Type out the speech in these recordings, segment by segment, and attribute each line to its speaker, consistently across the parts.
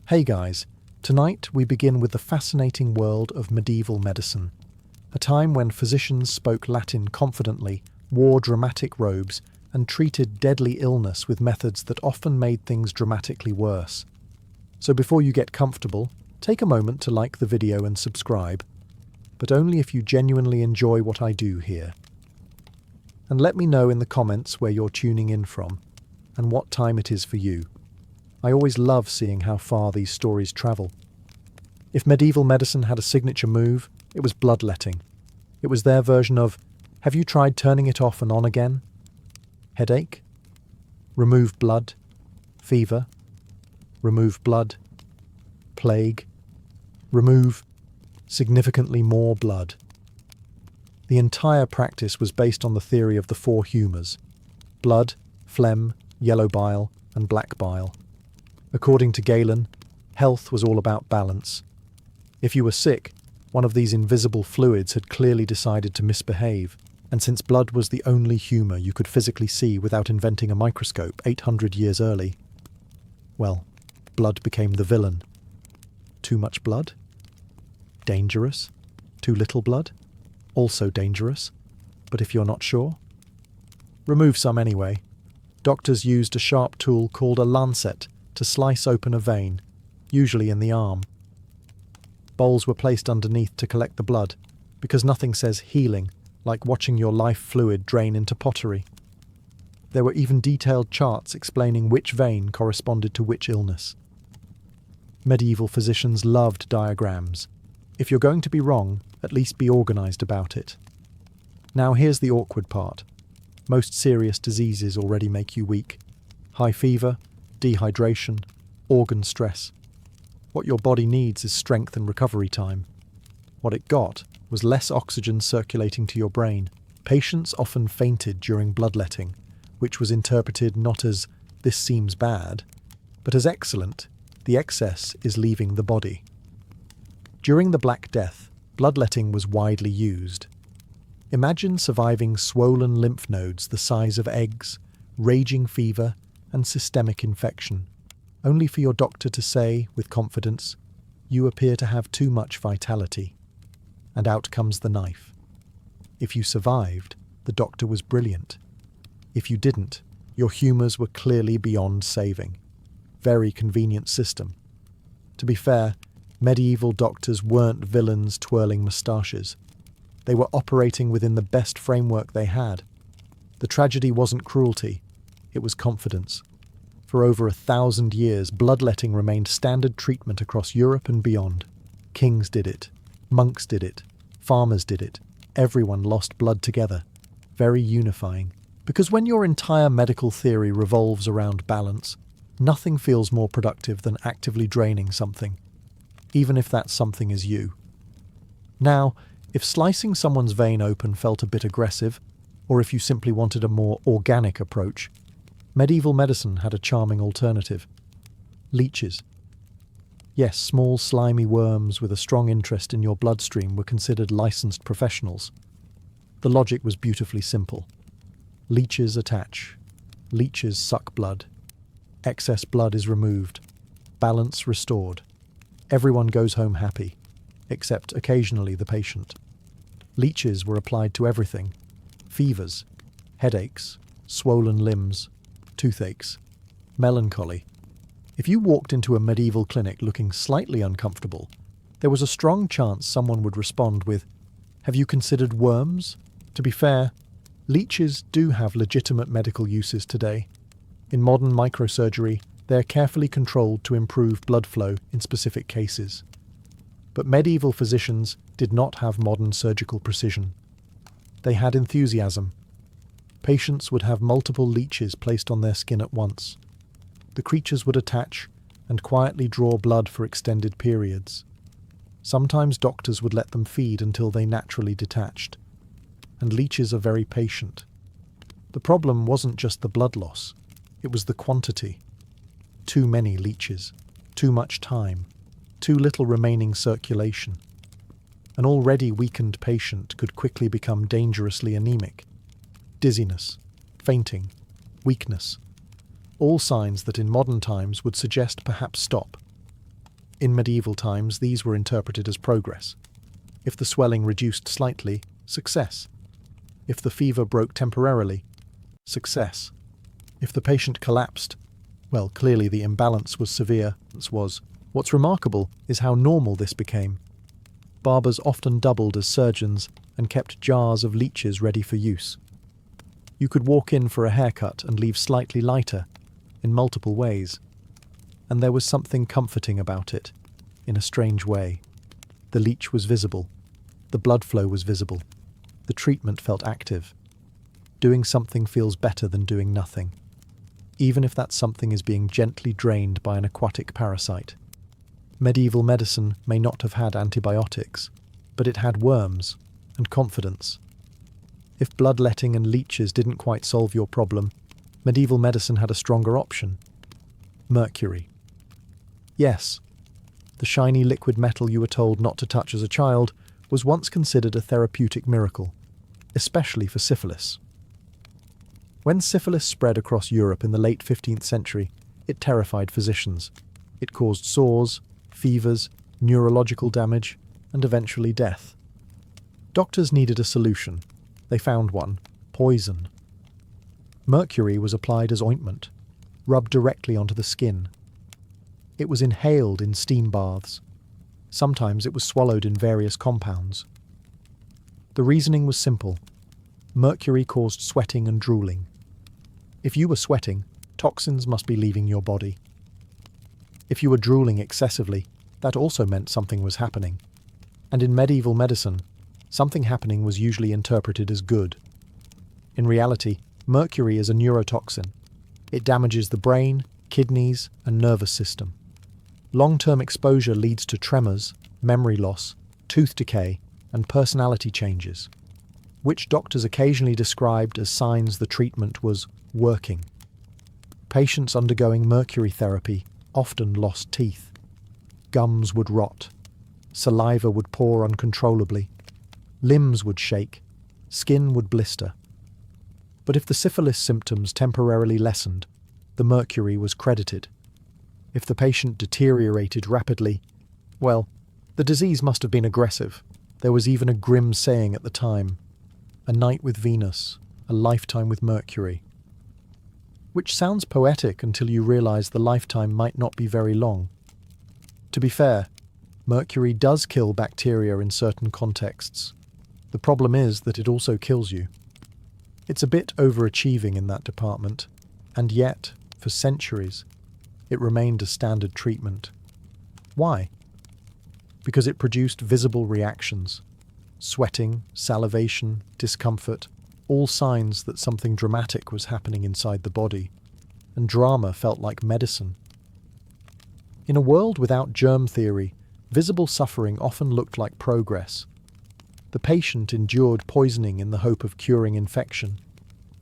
Speaker 1: Hey guys, tonight we begin with the fascinating world of medieval medicine, a time when physicians spoke Latin confidently, wore dramatic robes, and treated deadly illness with methods that often made things dramatically worse. So before you get comfortable, take a moment to like the video and subscribe, but only if you genuinely enjoy what I do here. And let me know in the comments where you're tuning in from, and what time it is for you. I always love seeing how far these stories travel. If medieval medicine had a signature move, it was bloodletting. It was their version of, have you tried turning it off and on again? Headache? Remove blood. Fever? Remove blood. Plague? Remove significantly more blood. The entire practice was based on the theory of the four humours: blood, phlegm, yellow bile, and black bile. According to Galen, health was all about balance. If you were sick, one of these invisible fluids had clearly decided to misbehave, and since blood was the only humour you could physically see without inventing a microscope 800 years early, well, blood became the villain. Too much blood? Dangerous? Too little blood? Also dangerous. But if you're not sure? Remove some anyway. Doctors used a sharp tool called a lancet to slice open a vein, usually in the arm. Bowls were placed underneath to collect the blood, because nothing says healing like watching your life fluid drain into pottery. There were even detailed charts explaining which vein corresponded to which illness. Medieval physicians loved diagrams. If you're going to be wrong, at least be organised about it. Now here's the awkward part. Most serious diseases already make you weak. High fever, dehydration, organ stress. What your body needs is strength and recovery time. What it got was less oxygen circulating to your brain. Patients often fainted during bloodletting, which was interpreted not as, this seems bad, but as excellent, the excess is leaving the body. During the Black Death, bloodletting was widely used. Imagine surviving swollen lymph nodes the size of eggs, raging fever, and systemic infection, only for your doctor to say, with confidence, you appear to have too much vitality. And out comes the knife. If you survived, the doctor was brilliant. If you didn't, your humours were clearly beyond saving. Very convenient system. To be fair, medieval doctors weren't villains twirling moustaches. They were operating within the best framework they had. The tragedy wasn't cruelty, it was confidence. For over 1,000 years, bloodletting remained standard treatment across Europe and beyond. Kings did it. Monks did it. Farmers did it. Everyone lost blood together. Very unifying. Because when your entire medical theory revolves around balance, nothing feels more productive than actively draining something, even if that something is you. Now, if slicing someone's vein open felt a bit aggressive, or if you simply wanted a more organic approach, medieval medicine had a charming alternative. Leeches. Yes, small slimy worms with a strong interest in your bloodstream were considered licensed professionals. The logic was beautifully simple. Leeches attach. Leeches suck blood. Excess blood is removed. Balance restored. Everyone goes home happy, except occasionally the patient. Leeches were applied to everything: fevers, headaches, swollen limbs, toothaches, melancholy. If you walked into a medieval clinic looking slightly uncomfortable, there was a strong chance someone would respond with, "Have you considered worms?" To be fair, leeches do have legitimate medical uses today. In modern microsurgery, they are carefully controlled to improve blood flow in specific cases. But medieval physicians did not have modern surgical precision. They had enthusiasm. Patients would have multiple leeches placed on their skin at once. The creatures would attach and quietly draw blood for extended periods. Sometimes doctors would let them feed until they naturally detached. And leeches are very patient. The problem wasn't just the blood loss, it was the quantity. Too many leeches, too much time, too little remaining circulation. An already weakened patient could quickly become dangerously anemic. Dizziness, fainting, weakness. All signs that in modern times would suggest perhaps stop. In medieval times, these were interpreted as progress. If the swelling reduced slightly, success. If the fever broke temporarily, success. If the patient collapsed, well, clearly the imbalance was severe. What's remarkable is how normal this became. Barbers often doubled as surgeons and kept jars of leeches ready for use. You could walk in for a haircut and leave slightly lighter, in multiple ways. And there was something comforting about it, in a strange way. The leech was visible. The blood flow was visible. The treatment felt active. Doing something feels better than doing nothing, even if that something is being gently drained by an aquatic parasite. Medieval medicine may not have had antibiotics, but it had worms and confidence. If bloodletting and leeches didn't quite solve your problem, medieval medicine had a stronger option. Mercury. Yes, the shiny liquid metal you were told not to touch as a child was once considered a therapeutic miracle, especially for syphilis. When syphilis spread across Europe in the late 15th century, it terrified physicians. It caused sores, fevers, neurological damage, and eventually death. Doctors needed a solution. They found one: poison. Mercury was applied as ointment, rubbed directly onto the skin. It was inhaled in steam baths. Sometimes it was swallowed in various compounds. The reasoning was simple. Mercury caused sweating and drooling. If you were sweating, toxins must be leaving your body. If you were drooling excessively, that also meant something was happening. And in medieval medicine, something happening was usually interpreted as good. In reality, mercury is a neurotoxin. It damages the brain, kidneys, and nervous system. Long-term exposure leads to tremors, memory loss, tooth decay, and personality changes, which doctors occasionally described as signs the treatment was working. Patients undergoing mercury therapy often lost teeth. Gums would rot. Saliva would pour uncontrollably. Limbs would shake. Skin would blister. But if the syphilis symptoms temporarily lessened, the mercury was credited. If the patient deteriorated rapidly, well, the disease must have been aggressive. There was even a grim saying at the time: a night with Venus, a lifetime with Mercury. Which sounds poetic until you realize the lifetime might not be very long. To be fair, Mercury does kill bacteria in certain contexts. The problem is that it also kills you. It's a bit overachieving in that department, and yet, for centuries, it remained a standard treatment. Why? Because it produced visible reactions. Sweating, salivation, discomfort, all signs that something dramatic was happening inside the body, and drama felt like medicine. In a world without germ theory, visible suffering often looked like progress. The patient endured poisoning in the hope of curing infection.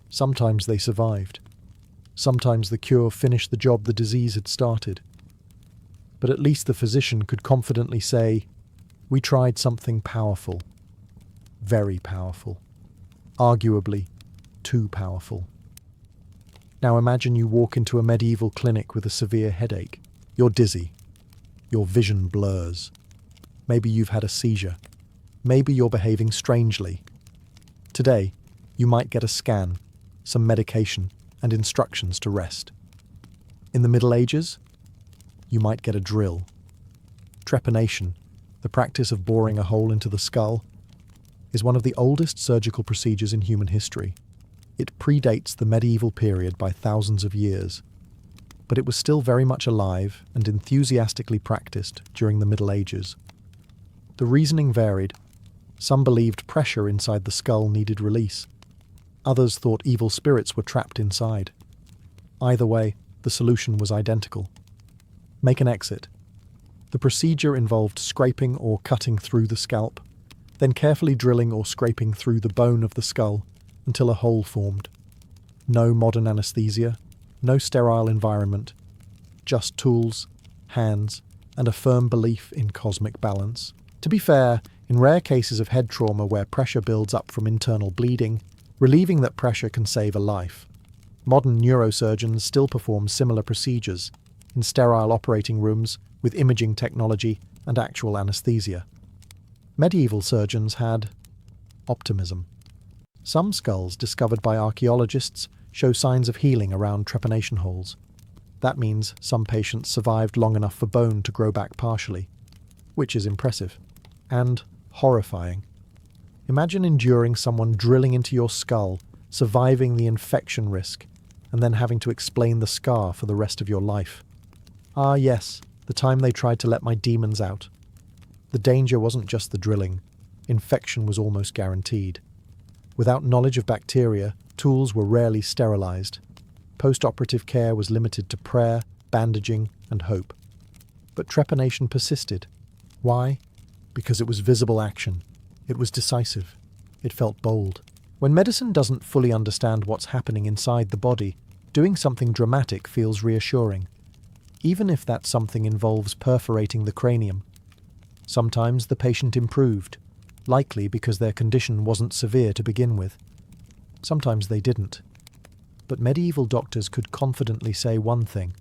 Speaker 1: Sometimes they survived. Sometimes the cure finished the job the disease had started. But at least the physician could confidently say, "We tried something powerful. Very powerful. Arguably, too powerful." Now imagine you walk into a medieval clinic with a severe headache. You're dizzy. Your vision blurs. Maybe you've had a seizure. Maybe you're behaving strangely. Today, you might get a scan, some medication, and instructions to rest. In the Middle Ages, you might get a drill. Trepanation, the practice of boring a hole into the skull, is one of the oldest surgical procedures in human history. It predates the medieval period by thousands of years, but it was still very much alive and enthusiastically practiced during the Middle Ages. The reasoning varied. Some believed pressure inside the skull needed release. Others thought evil spirits were trapped inside. Either way, the solution was identical. Make an exit. The procedure involved scraping or cutting through the scalp, then carefully drilling or scraping through the bone of the skull until a hole formed. No modern anesthesia, no sterile environment, just tools, hands, and a firm belief in cosmic balance. To be fair, in rare cases of head trauma where pressure builds up from internal bleeding, relieving that pressure can save a life. Modern neurosurgeons still perform similar procedures in sterile operating rooms with imaging technology and actual anesthesia. Medieval surgeons had optimism. Some skulls discovered by archaeologists show signs of healing around trepanation holes. That means some patients survived long enough for bone to grow back partially, which is impressive and horrifying. Imagine enduring someone drilling into your skull, surviving the infection risk, and then having to explain the scar for the rest of your life. Ah yes, the time they tried to let my demons out. The danger wasn't just the drilling. Infection was almost guaranteed. Without knowledge of bacteria, tools were rarely sterilized. Post-operative care was limited to prayer, bandaging, and hope. But trepanation persisted. Why? Because it was visible action. It was decisive. It felt bold. When medicine doesn't fully understand what's happening inside the body, doing something dramatic feels reassuring, even if that something involves perforating the cranium. Sometimes the patient improved, likely because their condition wasn't severe to begin with. Sometimes they didn't. But medieval doctors could confidently say one thing: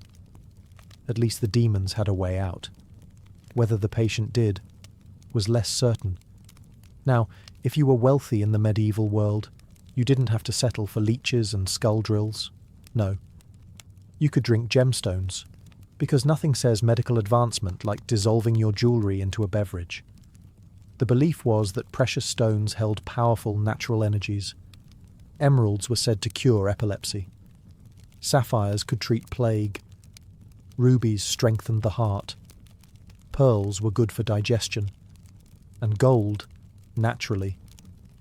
Speaker 1: at least the demons had a way out. Whether the patient did was less certain. Now, if you were wealthy in the medieval world, you didn't have to settle for leeches and skull drills. No. You could drink gemstones, because nothing says medical advancement like dissolving your jewelry into a beverage. The belief was that precious stones held powerful natural energies. Emeralds were said to cure epilepsy. Sapphires could treat plague. Rubies strengthened the heart. Pearls were good for digestion. And gold, naturally,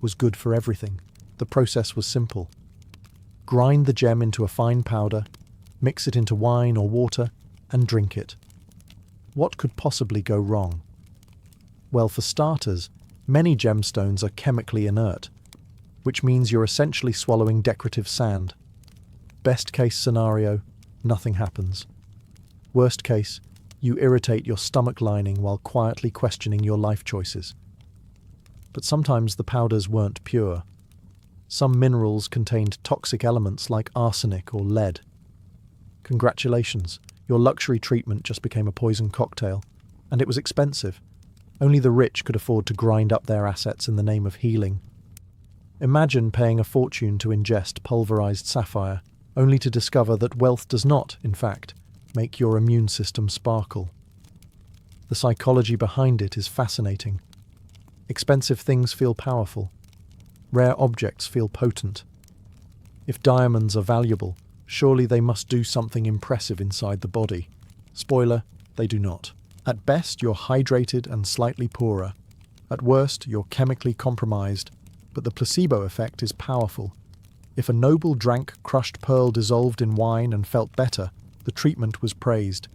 Speaker 1: was good for everything. The process was simple. Grind the gem into a fine powder, mix it into wine or water, and drink it. What could possibly go wrong? Well, for starters, many gemstones are chemically inert, which means you're essentially swallowing decorative sand. Best case scenario, nothing happens. Worst case, you irritate your stomach lining while quietly questioning your life choices. But sometimes the powders weren't pure. Some minerals contained toxic elements like arsenic or lead. Congratulations, your luxury treatment just became a poison cocktail, and it was expensive. Only the rich could afford to grind up their assets in the name of healing. Imagine paying a fortune to ingest pulverized sapphire, only to discover that wealth does not, in fact, make your immune system sparkle. The psychology behind it is fascinating. Expensive things feel powerful. Rare objects feel potent. If diamonds are valuable, surely they must do something impressive inside the body. Spoiler, they do not. At best, you're hydrated and slightly poorer. At worst, you're chemically compromised, but the placebo effect is powerful. If a noble drank crushed pearl dissolved in wine and felt better, the treatment was praised.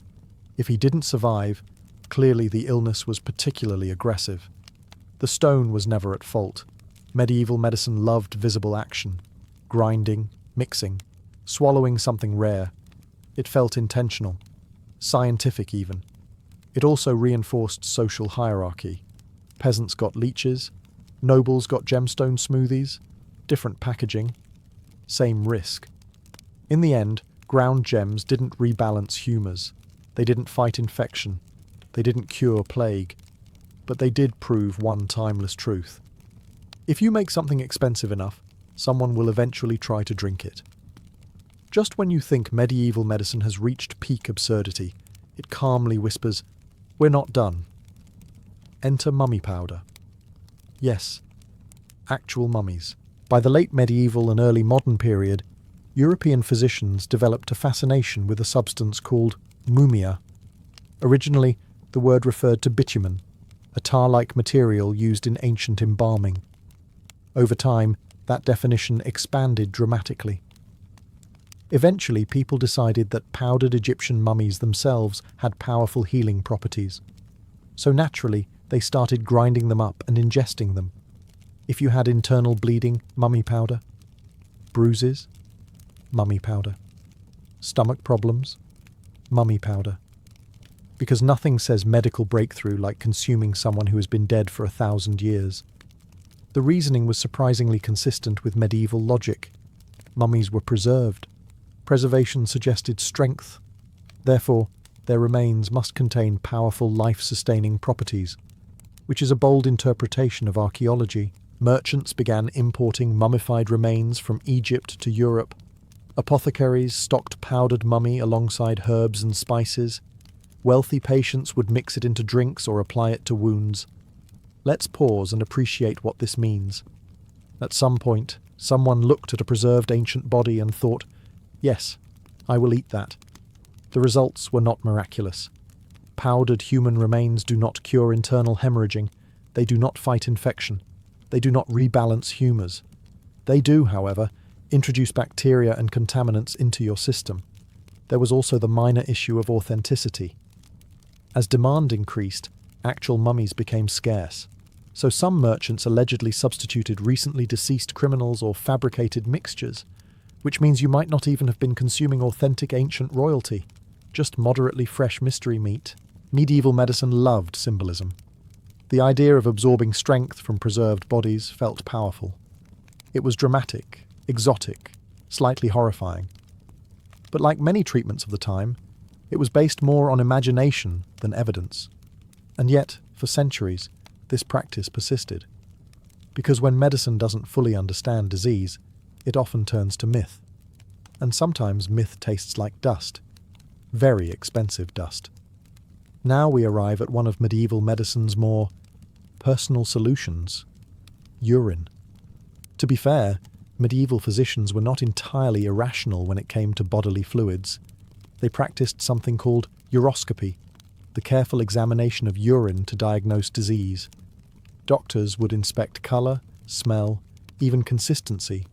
Speaker 1: If he didn't survive, clearly the illness was particularly aggressive. The stone was never at fault. Medieval medicine loved visible action. Grinding, mixing, swallowing something rare. It felt intentional. Scientific even. It also reinforced social hierarchy. Peasants got leeches. Nobles got gemstone smoothies. Different packaging. Same risk. In the end, ground gems didn't rebalance humours. They didn't fight infection. They didn't cure plague. But they did prove one timeless truth. If you make something expensive enough, someone will eventually try to drink it. Just when you think medieval medicine has reached peak absurdity, it calmly whispers, "We're not done." Enter mummy powder. Yes, actual mummies. By the late medieval and early modern period, European physicians developed a fascination with a substance called mumia. Originally, the word referred to bitumen, a tar-like material used in ancient embalming. Over time, that definition expanded dramatically. Eventually, people decided that powdered Egyptian mummies themselves had powerful healing properties. So naturally, they started grinding them up and ingesting them. If you had internal bleeding, mummy powder. Bruises, mummy powder. Stomach problems, mummy powder. Because nothing says medical breakthrough like consuming someone who has been dead for 1,000 years. The reasoning was surprisingly consistent with medieval logic. Mummies were preserved. Preservation suggested strength. Therefore, their remains must contain powerful life-sustaining properties, which is a bold interpretation of archaeology. Merchants began importing mummified remains from Egypt to Europe. Apothecaries stocked powdered mummy alongside herbs and spices. Wealthy patients would mix it into drinks or apply it to wounds. Let's pause and appreciate what this means. At some point, someone looked at a preserved ancient body and thought, "Yes, I will eat that." The results were not miraculous. Powdered human remains do not cure internal hemorrhaging. They do not fight infection. They do not rebalance humours. They do, however, introduce bacteria and contaminants into your system. There was also the minor issue of authenticity. As demand increased, actual mummies became scarce. So some merchants allegedly substituted recently deceased criminals or fabricated mixtures, which means you might not even have been consuming authentic ancient royalty, just moderately fresh mystery meat. Medieval medicine loved symbolism. The idea of absorbing strength from preserved bodies felt powerful. It was dramatic, exotic, slightly horrifying. But like many treatments of the time, it was based more on imagination than evidence. And yet, for centuries, this practice persisted. Because when medicine doesn't fully understand disease, it often turns to myth. And sometimes myth tastes like dust. Very expensive dust. Now we arrive at one of medieval medicine's more personal solutions: urine. To be fair, medieval physicians were not entirely irrational when it came to bodily fluids. They practiced something called uroscopy, the careful examination of urine to diagnose disease. Doctors would inspect colour, smell, even consistency.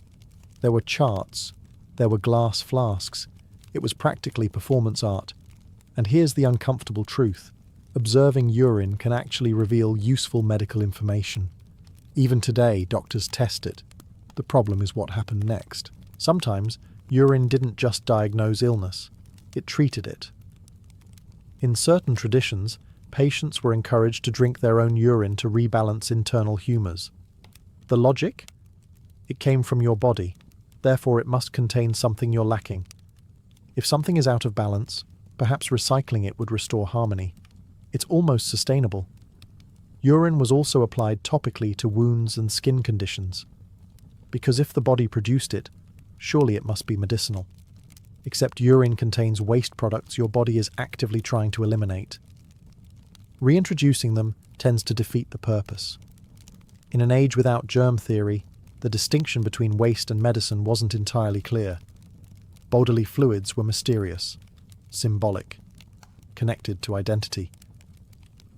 Speaker 1: There were charts. There were glass flasks. It was practically performance art. And here's the uncomfortable truth. Observing urine can actually reveal useful medical information. Even today, doctors test it. The problem is what happened next. Sometimes, urine didn't just diagnose illness. It treated it. In certain traditions, patients were encouraged to drink their own urine to rebalance internal humours. The logic? It came from your body. Therefore, it must contain something you're lacking. If something is out of balance, perhaps recycling it would restore harmony. It's almost sustainable. Urine was also applied topically to wounds and skin conditions. Because if the body produced it, surely it must be medicinal. Except urine contains waste products your body is actively trying to eliminate. Reintroducing them tends to defeat the purpose. In an age without germ theory, the distinction between waste and medicine wasn't entirely clear. Bodily fluids were mysterious, symbolic, connected to identity.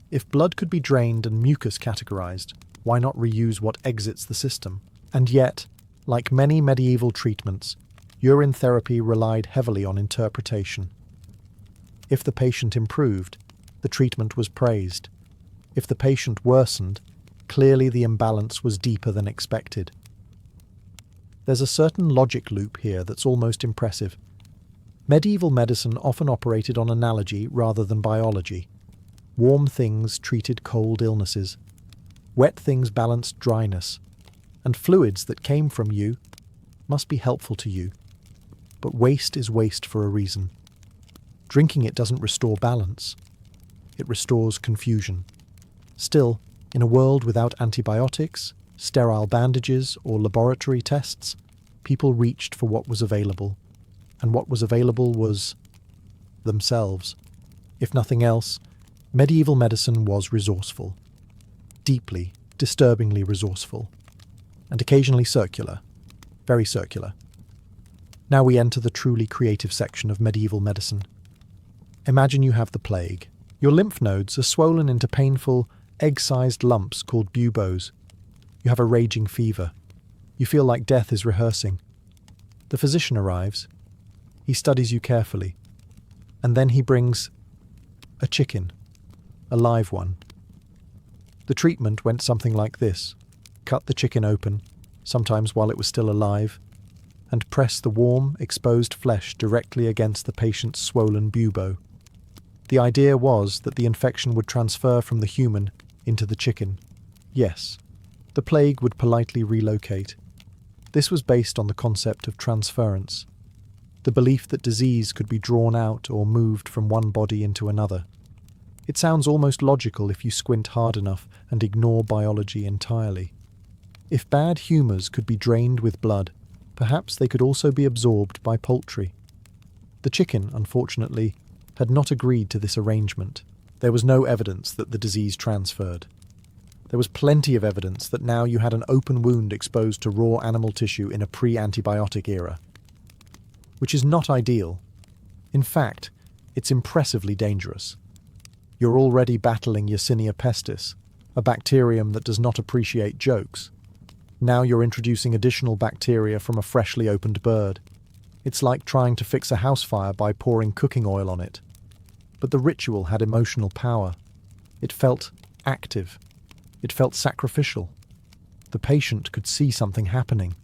Speaker 1: If blood could be drained and mucus categorized, why not reuse what exits the system? And yet, like many medieval treatments, urine therapy relied heavily on interpretation. If the patient improved, the treatment was praised. If the patient worsened, clearly the imbalance was deeper than expected. There's a certain logic loop here that's almost impressive. Medieval medicine often operated on analogy rather than biology. Warm things treated cold illnesses. Wet things balanced dryness. And fluids that came from you must be helpful to you. But waste is waste for a reason. Drinking it doesn't restore balance. It restores confusion. Still, in a world without antibiotics, sterile bandages, or laboratory tests, people reached for what was available. And what was available was themselves. If nothing else, medieval medicine was resourceful. Deeply, disturbingly resourceful. And occasionally circular. Very circular. Now we enter the truly creative section of medieval medicine. Imagine you have the plague. Your lymph nodes are swollen into painful, egg-sized lumps called buboes. You have a raging fever. You feel like death is rehearsing. The physician arrives. He studies you carefully. And then he brings a chicken. A live one. The treatment went something like this. Cut the chicken open, sometimes while it was still alive, and press the warm, exposed flesh directly against the patient's swollen bubo. The idea was that the infection would transfer from the human into the chicken. Yes, the plague would politely relocate. This was based on the concept of transference. the belief that disease could be drawn out or moved from one body into another. It sounds almost logical if you squint hard enough and ignore biology entirely. If bad humours could be drained with blood, perhaps they could also be absorbed by poultry. The chicken, unfortunately, had not agreed to this arrangement. There was no evidence that the disease transferred. There was plenty of evidence that now you had an open wound exposed to raw animal tissue in a pre-antibiotic era, which is not ideal. In fact, it's impressively dangerous. You're already battling Yersinia pestis, a bacterium that does not appreciate jokes. Now you're introducing additional bacteria from a freshly opened bird. It's like trying to fix a house fire by pouring cooking oil on it. But the ritual had emotional power. It felt active. It felt sacrificial. The patient could see something happening.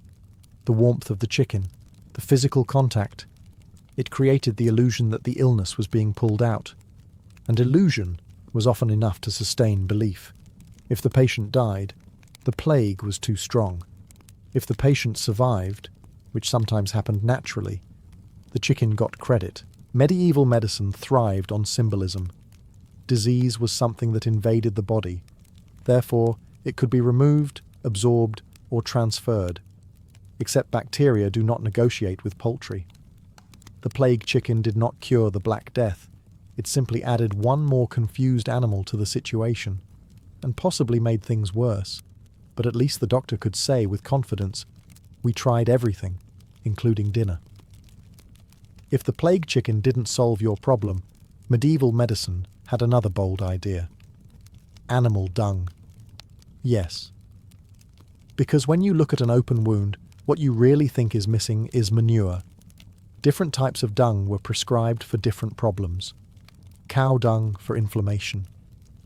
Speaker 1: The warmth of the chicken, the physical contact. It created the illusion that the illness was being pulled out. And illusion was often enough to sustain belief. If the patient died, the plague was too strong. If the patient survived, which sometimes happened naturally, the chicken got credit. Medieval medicine thrived on symbolism. Disease was something that invaded the body. Therefore, it could be removed, absorbed, or transferred. Except bacteria do not negotiate with poultry. The plague chicken did not cure the Black Death. It simply added one more confused animal to the situation, and possibly made things worse. But at least the doctor could say with confidence, "We tried everything, including dinner." If the plague chicken didn't solve your problem, medieval medicine had another bold idea. Animal dung. Yes. Because when you look at an open wound, what you really think is missing is manure. Different types of dung were prescribed for different problems. Cow dung for inflammation,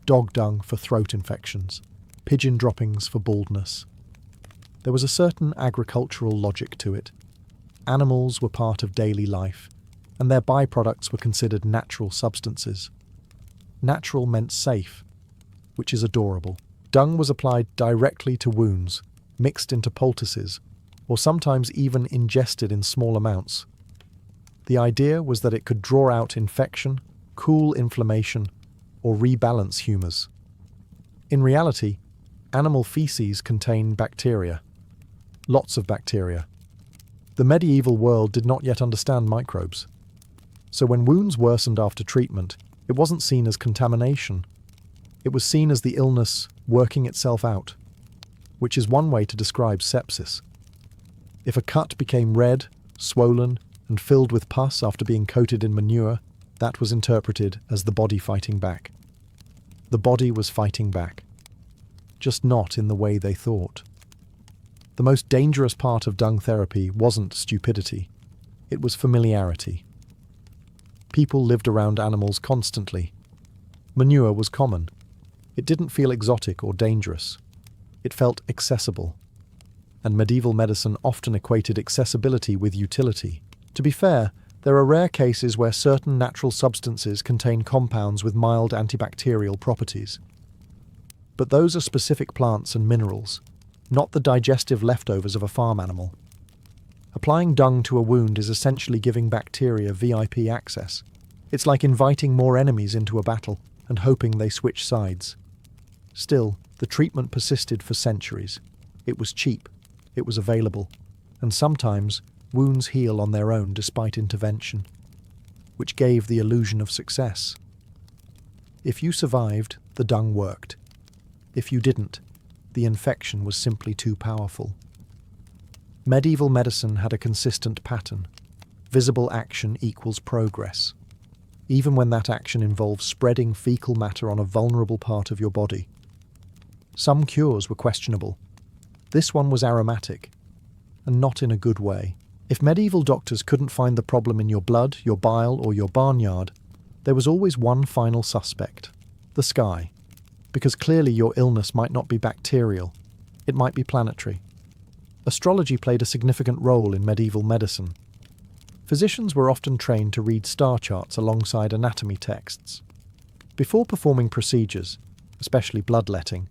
Speaker 1: dog dung for throat infections, pigeon droppings for baldness. There was a certain agricultural logic to it. Animals were part of daily life, and their byproducts were considered natural substances. Natural meant safe, which is adorable. Dung was applied directly to wounds, mixed into poultices, or sometimes even ingested in small amounts. The idea was that it could draw out infection, cool inflammation, or rebalance humours. In reality, animal feces contain bacteria. Lots of bacteria. The medieval world did not yet understand microbes. So when wounds worsened after treatment, it wasn't seen as contamination. It was seen as the illness working itself out, which is one way to describe sepsis. If a cut became red, swollen, and filled with pus after being coated in manure, that was interpreted as the body fighting back. The body was fighting back, just not in the way they thought. The most dangerous part of dung therapy wasn't stupidity, it was familiarity. People lived around animals constantly. Manure was common. It didn't feel exotic or dangerous. It felt accessible. And medieval medicine often equated accessibility with utility. To be fair, there are rare cases where certain natural substances contain compounds with mild antibacterial properties. But those are specific plants and minerals, not the digestive leftovers of a farm animal. Applying dung to a wound is essentially giving bacteria VIP access. It's like inviting more enemies into a battle and hoping they switch sides. Still, the treatment persisted for centuries. It was cheap, it was available, and sometimes wounds heal on their own despite intervention, which gave the illusion of success. If you survived, the dung worked. If you didn't, the infection was simply too powerful. Medieval medicine had a consistent pattern. Visible action equals progress, even when that action involves spreading fecal matter on a vulnerable part of your body. Some cures were questionable. This one was aromatic, and not in a good way. If medieval doctors couldn't find the problem in your blood, your bile, or your barnyard, there was always one final suspect: the sky. Because clearly your illness might not be bacterial, it might be planetary. Astrology played a significant role in medieval medicine. Physicians were often trained to read star charts alongside anatomy texts. Before performing procedures, especially bloodletting,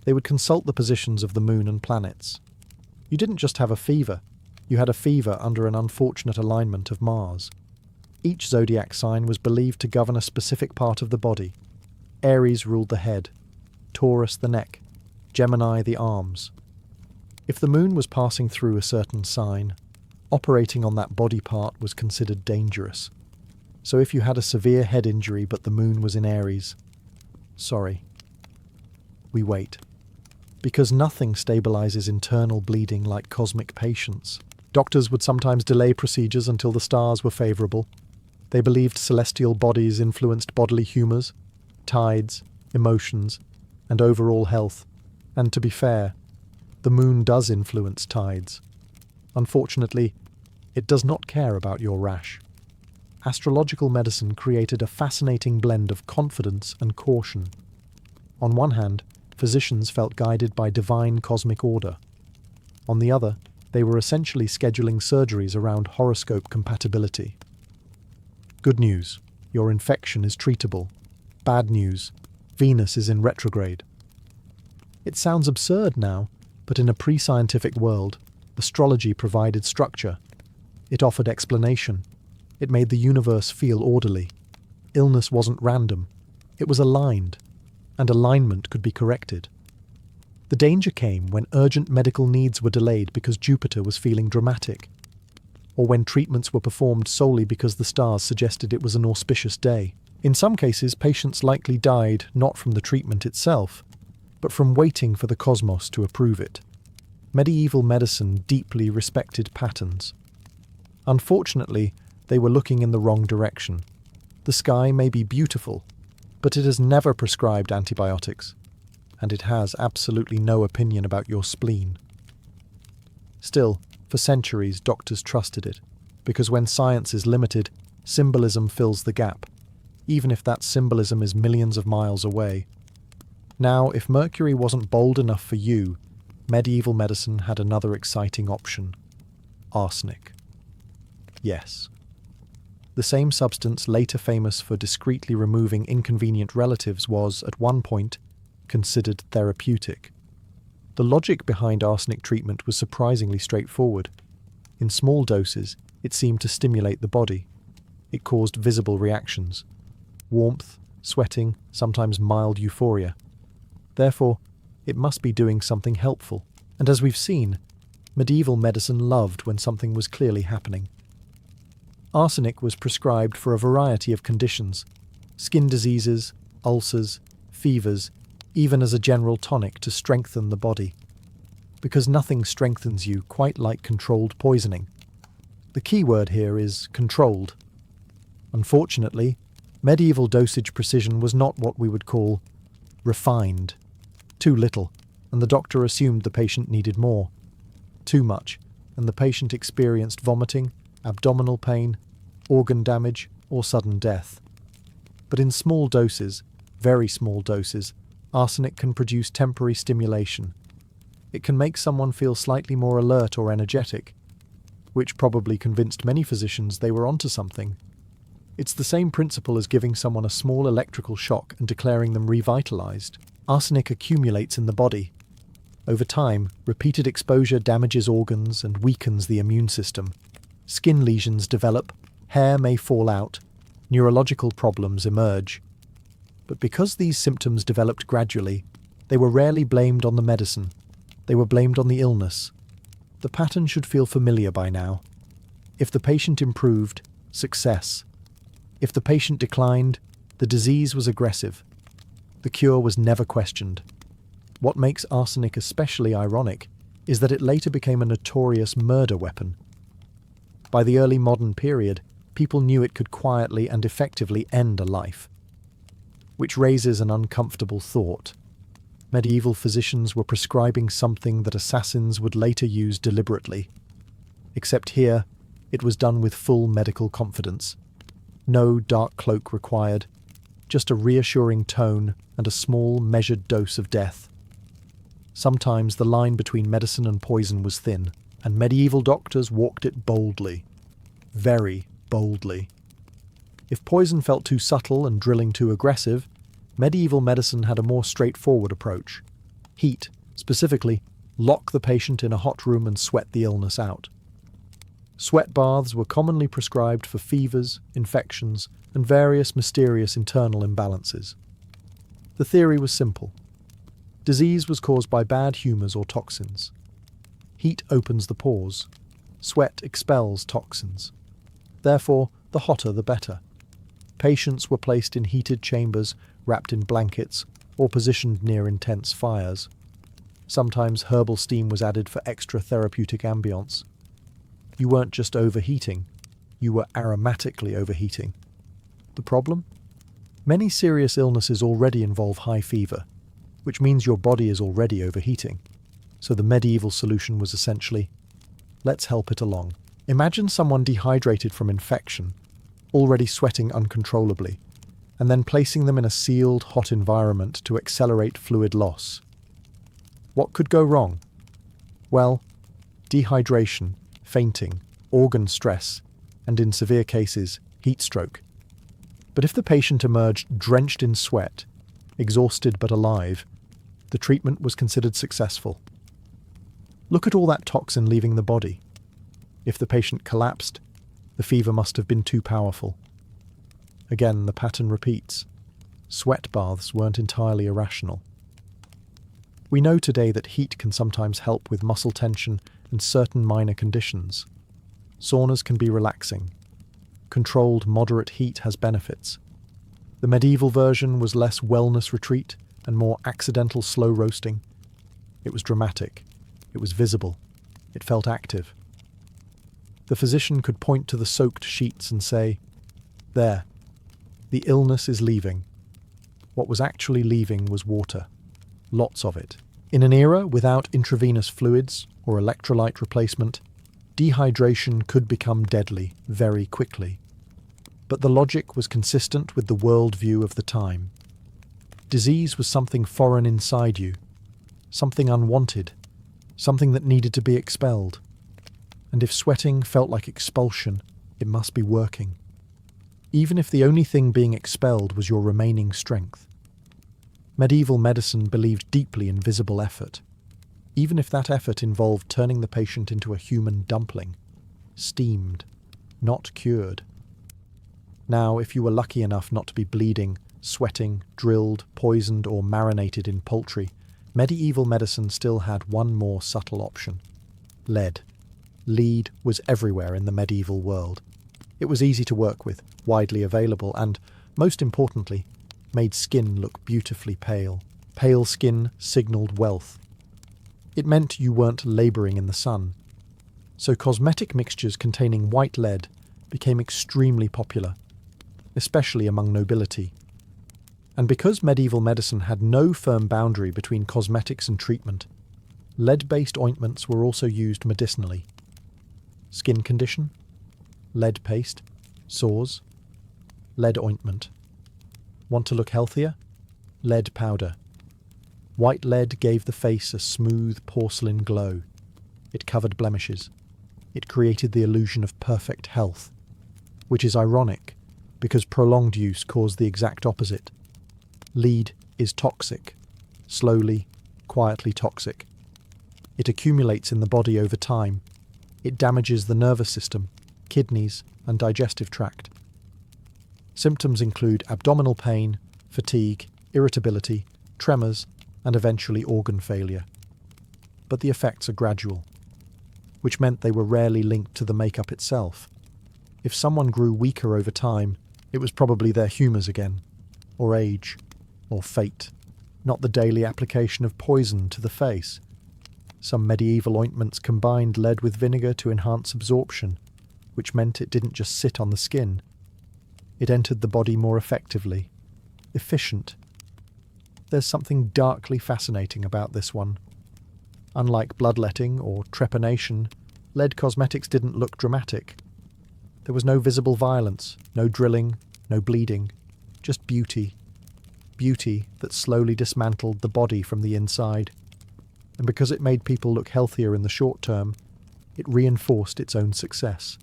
Speaker 1: they would consult the positions of the moon and planets. You didn't just have a fever, You had a fever under an unfortunate alignment of Mars. Each zodiac sign was believed to govern a specific part of the body. Aries ruled the head, Taurus the neck, Gemini the arms. If the moon was passing through a certain sign, operating on that body part was considered dangerous. So if you had a severe head injury but the moon was in Aries, sorry. We wait. Because nothing stabilizes internal bleeding like cosmic patience. Doctors would sometimes delay procedures until the stars were favorable. They believed celestial bodies influenced bodily humors, tides, emotions, and overall health. And to be fair, the moon does influence tides. Unfortunately, it does not care about your rash. Astrological medicine created a fascinating blend of confidence and caution. On one hand, physicians felt guided by divine cosmic order. On the other, they were essentially scheduling surgeries around horoscope compatibility. Good news, your infection is treatable. Bad news, Venus is in retrograde. It sounds absurd now, but in a pre-scientific world, astrology provided structure. It offered explanation. It made the universe feel orderly. Illness wasn't random. It was aligned, and alignment could be corrected. The danger came when urgent medical needs were delayed because Jupiter was feeling dramatic, or when treatments were performed solely because the stars suggested it was an auspicious day. In some cases, patients likely died not from the treatment itself, but from waiting for the cosmos to approve it. Medieval medicine deeply respected patterns. Unfortunately, they were looking in the wrong direction. The sky may be beautiful, but it has never prescribed antibiotics, and it has absolutely no opinion about your spleen. Still, for centuries, doctors trusted it, because when science is limited, symbolism fills the gap, even if that symbolism is millions of miles away. Now, if Mercury wasn't bold enough for you, medieval medicine had another exciting option: arsenic. Yes. The same substance later famous for discreetly removing inconvenient relatives was, at one point, considered therapeutic. The logic behind arsenic treatment was surprisingly straightforward. In small doses, it seemed to stimulate the body. It caused visible reactions: warmth, sweating, sometimes mild euphoria. Therefore, it must be doing something helpful. And as we've seen, medieval medicine loved when something was clearly happening. Arsenic was prescribed for a variety of conditions: skin diseases, ulcers, fevers, even as a general tonic to strengthen the body. Because nothing strengthens you quite like controlled poisoning. The key word here is controlled. Unfortunately, medieval dosage precision was not what we would call refined. Too little, and the doctor assumed the patient needed more. Too much, and the patient experienced vomiting, abdominal pain, organ damage, or sudden death. But in small doses, very small doses, arsenic can produce temporary stimulation. It can make someone feel slightly more alert or energetic, which probably convinced many physicians they were onto something. It's the same principle as giving someone a small electrical shock and declaring them revitalized. Arsenic accumulates in the body. Over time, repeated exposure damages organs and weakens the immune system. Skin lesions develop, hair may fall out, neurological problems emerge. But because these symptoms developed gradually, they were rarely blamed on the medicine. They were blamed on the illness. The pattern should feel familiar by now. If the patient improved, success. If the patient declined, the disease was aggressive. The cure was never questioned. What makes arsenic especially ironic is that it later became a notorious murder weapon. By the early modern period, people knew it could quietly and effectively end a life. Which raises an uncomfortable thought. Medieval physicians were prescribing something that assassins would later use deliberately. Except here, it was done with full medical confidence. No dark cloak required, just a reassuring tone and a small, measured dose of death. Sometimes the line between medicine and poison was thin, and medieval doctors walked it boldly. Very boldly. If poison felt too subtle and drilling too aggressive, medieval medicine had a more straightforward approach. Heat, specifically, lock the patient in a hot room and sweat the illness out. Sweat baths were commonly prescribed for fevers, infections, and various mysterious internal imbalances. The theory was simple. Disease was caused by bad humours or toxins. Heat opens the pores. Sweat expels toxins. Therefore, the hotter the better. Patients were placed in heated chambers, wrapped in blankets, or positioned near intense fires. Sometimes herbal steam was added for extra therapeutic ambience. You weren't just overheating, you were aromatically overheating. The problem? Many serious illnesses already involve high fever, which means your body is already overheating. So the medieval solution was essentially, let's help it along. Imagine someone dehydrated from infection, already sweating uncontrollably, and then placing them in a sealed, hot environment to accelerate fluid loss. What could go wrong? Well, dehydration, fainting, organ stress, and in severe cases, heat stroke. But if the patient emerged drenched in sweat, exhausted but alive, the treatment was considered successful. Look at all that toxin leaving the body. If the patient collapsed, the fever must have been too powerful. Again, the pattern repeats. Sweat baths weren't entirely irrational. We know today that heat can sometimes help with muscle tension and certain minor conditions. Saunas can be relaxing. Controlled, moderate heat has benefits. The medieval version was less wellness retreat and more accidental slow roasting. It was dramatic. It was visible. It felt active. The physician could point to the soaked sheets and say, "There, the illness is leaving." What was actually leaving was water. Lots of it. In an era without intravenous fluids or electrolyte replacement, dehydration could become deadly very quickly. But the logic was consistent with the worldview of the time. Disease was something foreign inside you, something unwanted, something that needed to be expelled. And if sweating felt like expulsion, it must be working. Even if the only thing being expelled was your remaining strength. Medieval medicine believed deeply in visible effort, even if that effort involved turning the patient into a human dumpling, steamed, not cured. Now, if you were lucky enough not to be bleeding, sweating, drilled, poisoned, or marinated in poultry, medieval medicine still had one more subtle option: lead. Lead was everywhere in the medieval world. It was easy to work with, widely available, and, most importantly, made skin look beautifully pale. Pale skin signalled wealth. It meant you weren't labouring in the sun. So cosmetic mixtures containing white lead became extremely popular, especially among nobility. And because medieval medicine had no firm boundary between cosmetics and treatment, lead-based ointments were also used medicinally. Skin condition? Lead paste. Sores? Lead ointment. Want to look healthier? Lead powder. White lead gave the face a smooth porcelain glow. It covered blemishes. It created the illusion of perfect health, which is ironic because prolonged use caused the exact opposite. Lead is toxic, slowly, quietly toxic. It accumulates in the body over time. It damages the nervous system, kidneys, and digestive tract. Symptoms include abdominal pain, fatigue, irritability, tremors, and eventually organ failure. But the effects are gradual, which meant they were rarely linked to the makeup itself. If someone grew weaker over time, it was probably their humours again, or age, or fate, not the daily application of poison to the face. Some medieval ointments combined lead with vinegar to enhance absorption, which meant it didn't just sit on the skin. It entered the body more effectively. Efficient. There's something darkly fascinating about this one. Unlike bloodletting or trepanation, lead cosmetics didn't look dramatic. There was no visible violence, no drilling, no bleeding, just beauty. Beauty that slowly dismantled the body from the inside. And because it made people look healthier in the short term, it reinforced its own success.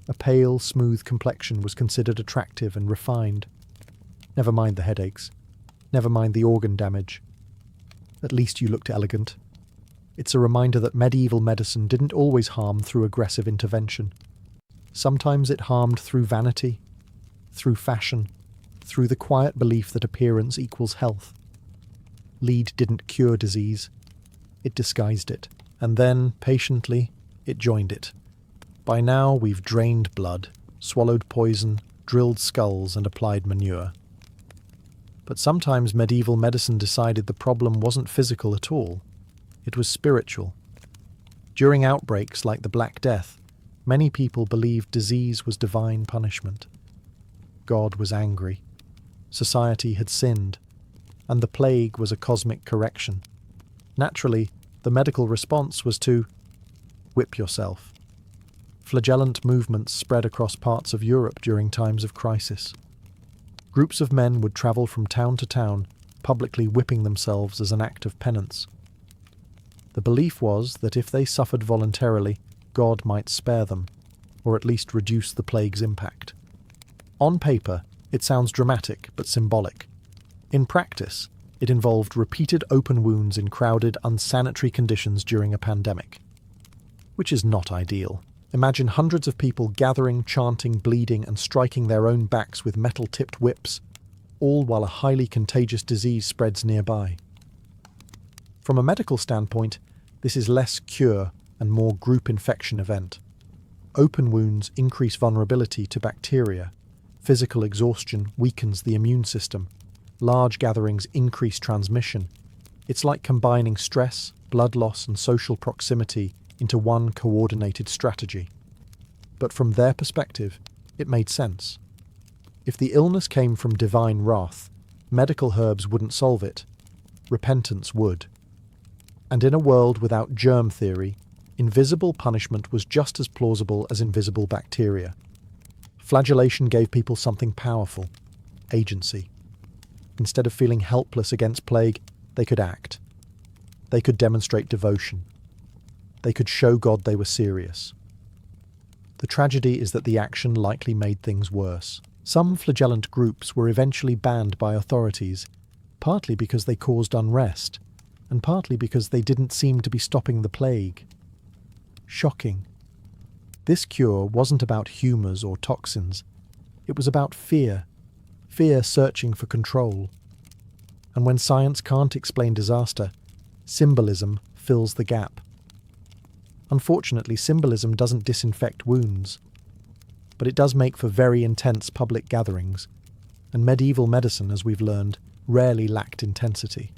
Speaker 1: A pale, smooth complexion was considered attractive and refined. Never mind the headaches. Never mind the organ damage. At least you looked elegant. It's a reminder that medieval medicine didn't always harm through aggressive intervention. Sometimes it harmed through vanity, through fashion, through the quiet belief that appearance equals health. Lead didn't cure disease, it disguised it, and then, patiently, it joined it. By now we've drained blood, swallowed poison, drilled skulls and applied manure. But sometimes medieval medicine decided the problem wasn't physical at all. It was spiritual. During outbreaks like the Black Death, many people believed disease was divine punishment. God was angry. Society had sinned. And the plague was a cosmic correction. Naturally, the medical response was to whip yourself. Flagellant movements spread across parts of Europe during times of crisis. Groups of men would travel from town to town, publicly whipping themselves as an act of penance. The belief was that if they suffered voluntarily, God might spare them, or at least reduce the plague's impact. On paper, it sounds dramatic but symbolic. In practice, it involved repeated open wounds in crowded, unsanitary conditions during a pandemic. Which is not ideal. Imagine hundreds of people gathering, chanting, bleeding, and striking their own backs with metal-tipped whips, all while a highly contagious disease spreads nearby. From a medical standpoint, this is less cure and more group infection event. Open wounds increase vulnerability to bacteria. Physical exhaustion weakens the immune system. Large gatherings increase transmission. It's like combining stress, blood loss, and social proximity into one coordinated strategy. But from their perspective, it made sense. If the illness came from divine wrath, medical herbs wouldn't solve it. Repentance would. And in a world without germ theory, invisible punishment was just as plausible as invisible bacteria. Flagellation gave people something powerful: agency. Instead of feeling helpless against plague, they could act. They could demonstrate devotion. They could show God they were serious. The tragedy is that the action likely made things worse. Some flagellant groups were eventually banned by authorities, partly because they caused unrest, and partly because they didn't seem to be stopping the plague. Shocking. This cure wasn't about humours or toxins. It was about fear. Fear searching for control. And when science can't explain disaster, symbolism fills the gap. Unfortunately, symbolism doesn't disinfect wounds, but it does make for very intense public gatherings, and medieval medicine, as we've learned, rarely lacked intensity.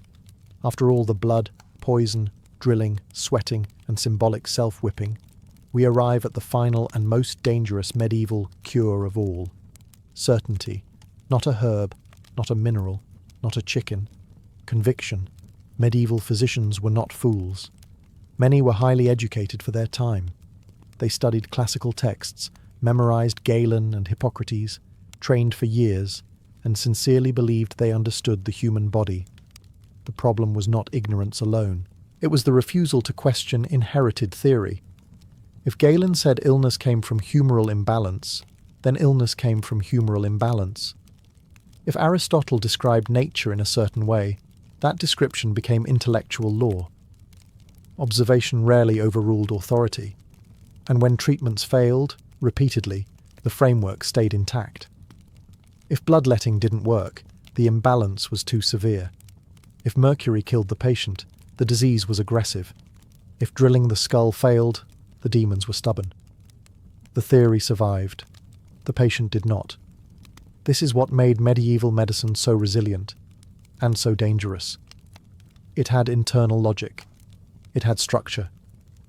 Speaker 1: After all the blood, poison, drilling, sweating, and symbolic self-whipping, we arrive at the final and most dangerous medieval cure of all: certainty. Not a herb, not a mineral, not a chicken. Conviction. Medieval physicians were not fools. Many were highly educated for their time. They studied classical texts, memorized Galen and Hippocrates, trained for years, and sincerely believed they understood the human body. The problem was not ignorance alone. It was the refusal to question inherited theory. If Galen said illness came from humoral imbalance, then illness came from humoral imbalance. If Aristotle described nature in a certain way, that description became intellectual law. Observation rarely overruled authority, and when treatments failed, repeatedly, the framework stayed intact. If bloodletting didn't work, the imbalance was too severe. If mercury killed the patient, the disease was aggressive. If drilling the skull failed, the demons were stubborn. The theory survived. The patient did not. This is what made medieval medicine so resilient, and so dangerous. It had internal logic. It had structure.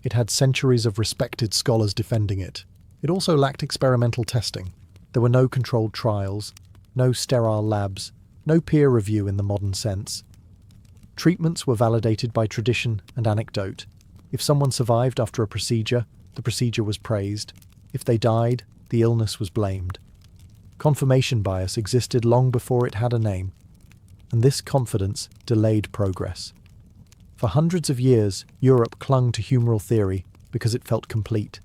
Speaker 1: It had centuries of respected scholars defending it. It also lacked experimental testing. There were no controlled trials, no sterile labs, no peer review in the modern sense. Treatments were validated by tradition and anecdote. If someone survived after a procedure, the procedure was praised. If they died, the illness was blamed. Confirmation bias existed long before it had a name, and this confidence delayed progress. For hundreds of years, Europe clung to humoral theory because it felt complete.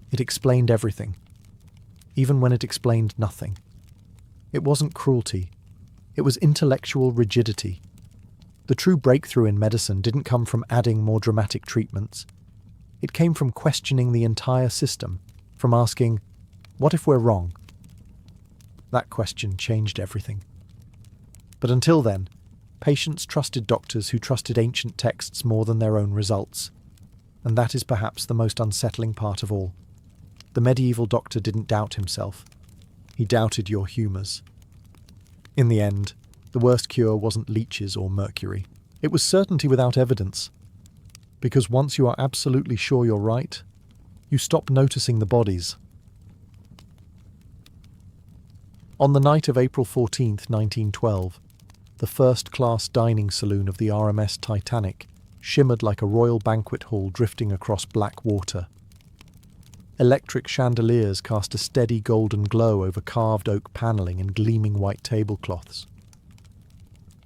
Speaker 1: It explained everything, even when it explained nothing. It wasn't cruelty. It was intellectual rigidity. The true breakthrough in medicine didn't come from adding more dramatic treatments. It came from questioning the entire system, from asking, what if we're wrong? That question changed everything. But until then, patients trusted doctors who trusted ancient texts more than their own results. And that is perhaps the most unsettling part of all. The medieval doctor didn't doubt himself. He doubted your humours. In the end, the worst cure wasn't leeches or mercury. It was certainty without evidence. Because once you are absolutely sure you're right, you stop noticing the bodies. On the night of April 14th, 1912, the first-class dining saloon of the RMS Titanic shimmered like a royal banquet hall drifting across black water. Electric chandeliers cast a steady golden glow over carved oak panelling and gleaming white tablecloths.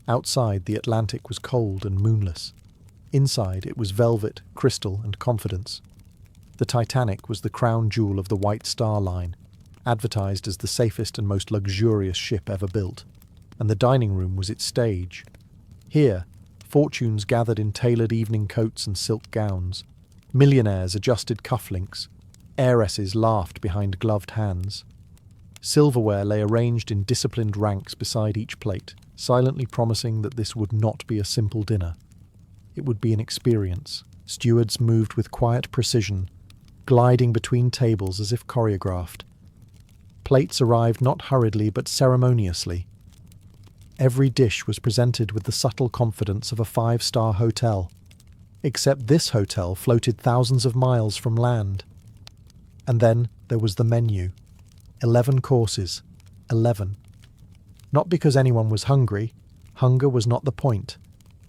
Speaker 1: Outside, the Atlantic was cold and moonless. Inside, it was velvet, crystal, and confidence. The Titanic was the crown jewel of the White Star Line, advertised as the safest and most luxurious ship ever built, and the dining room was its stage. Here, fortunes gathered in tailored evening coats and silk gowns. Millionaires adjusted cufflinks. Heiresses laughed behind gloved hands. Silverware lay arranged in disciplined ranks beside each plate, silently promising that this would not be a simple dinner. It would be an experience. Stewards moved with quiet precision, gliding between tables as if choreographed. Plates arrived not hurriedly but ceremoniously. Every dish was presented with the subtle confidence of a five-star hotel, except this hotel floated thousands of miles from land. And then there was the menu. 11 courses. 11. Not because anyone was hungry. Hunger was not the point.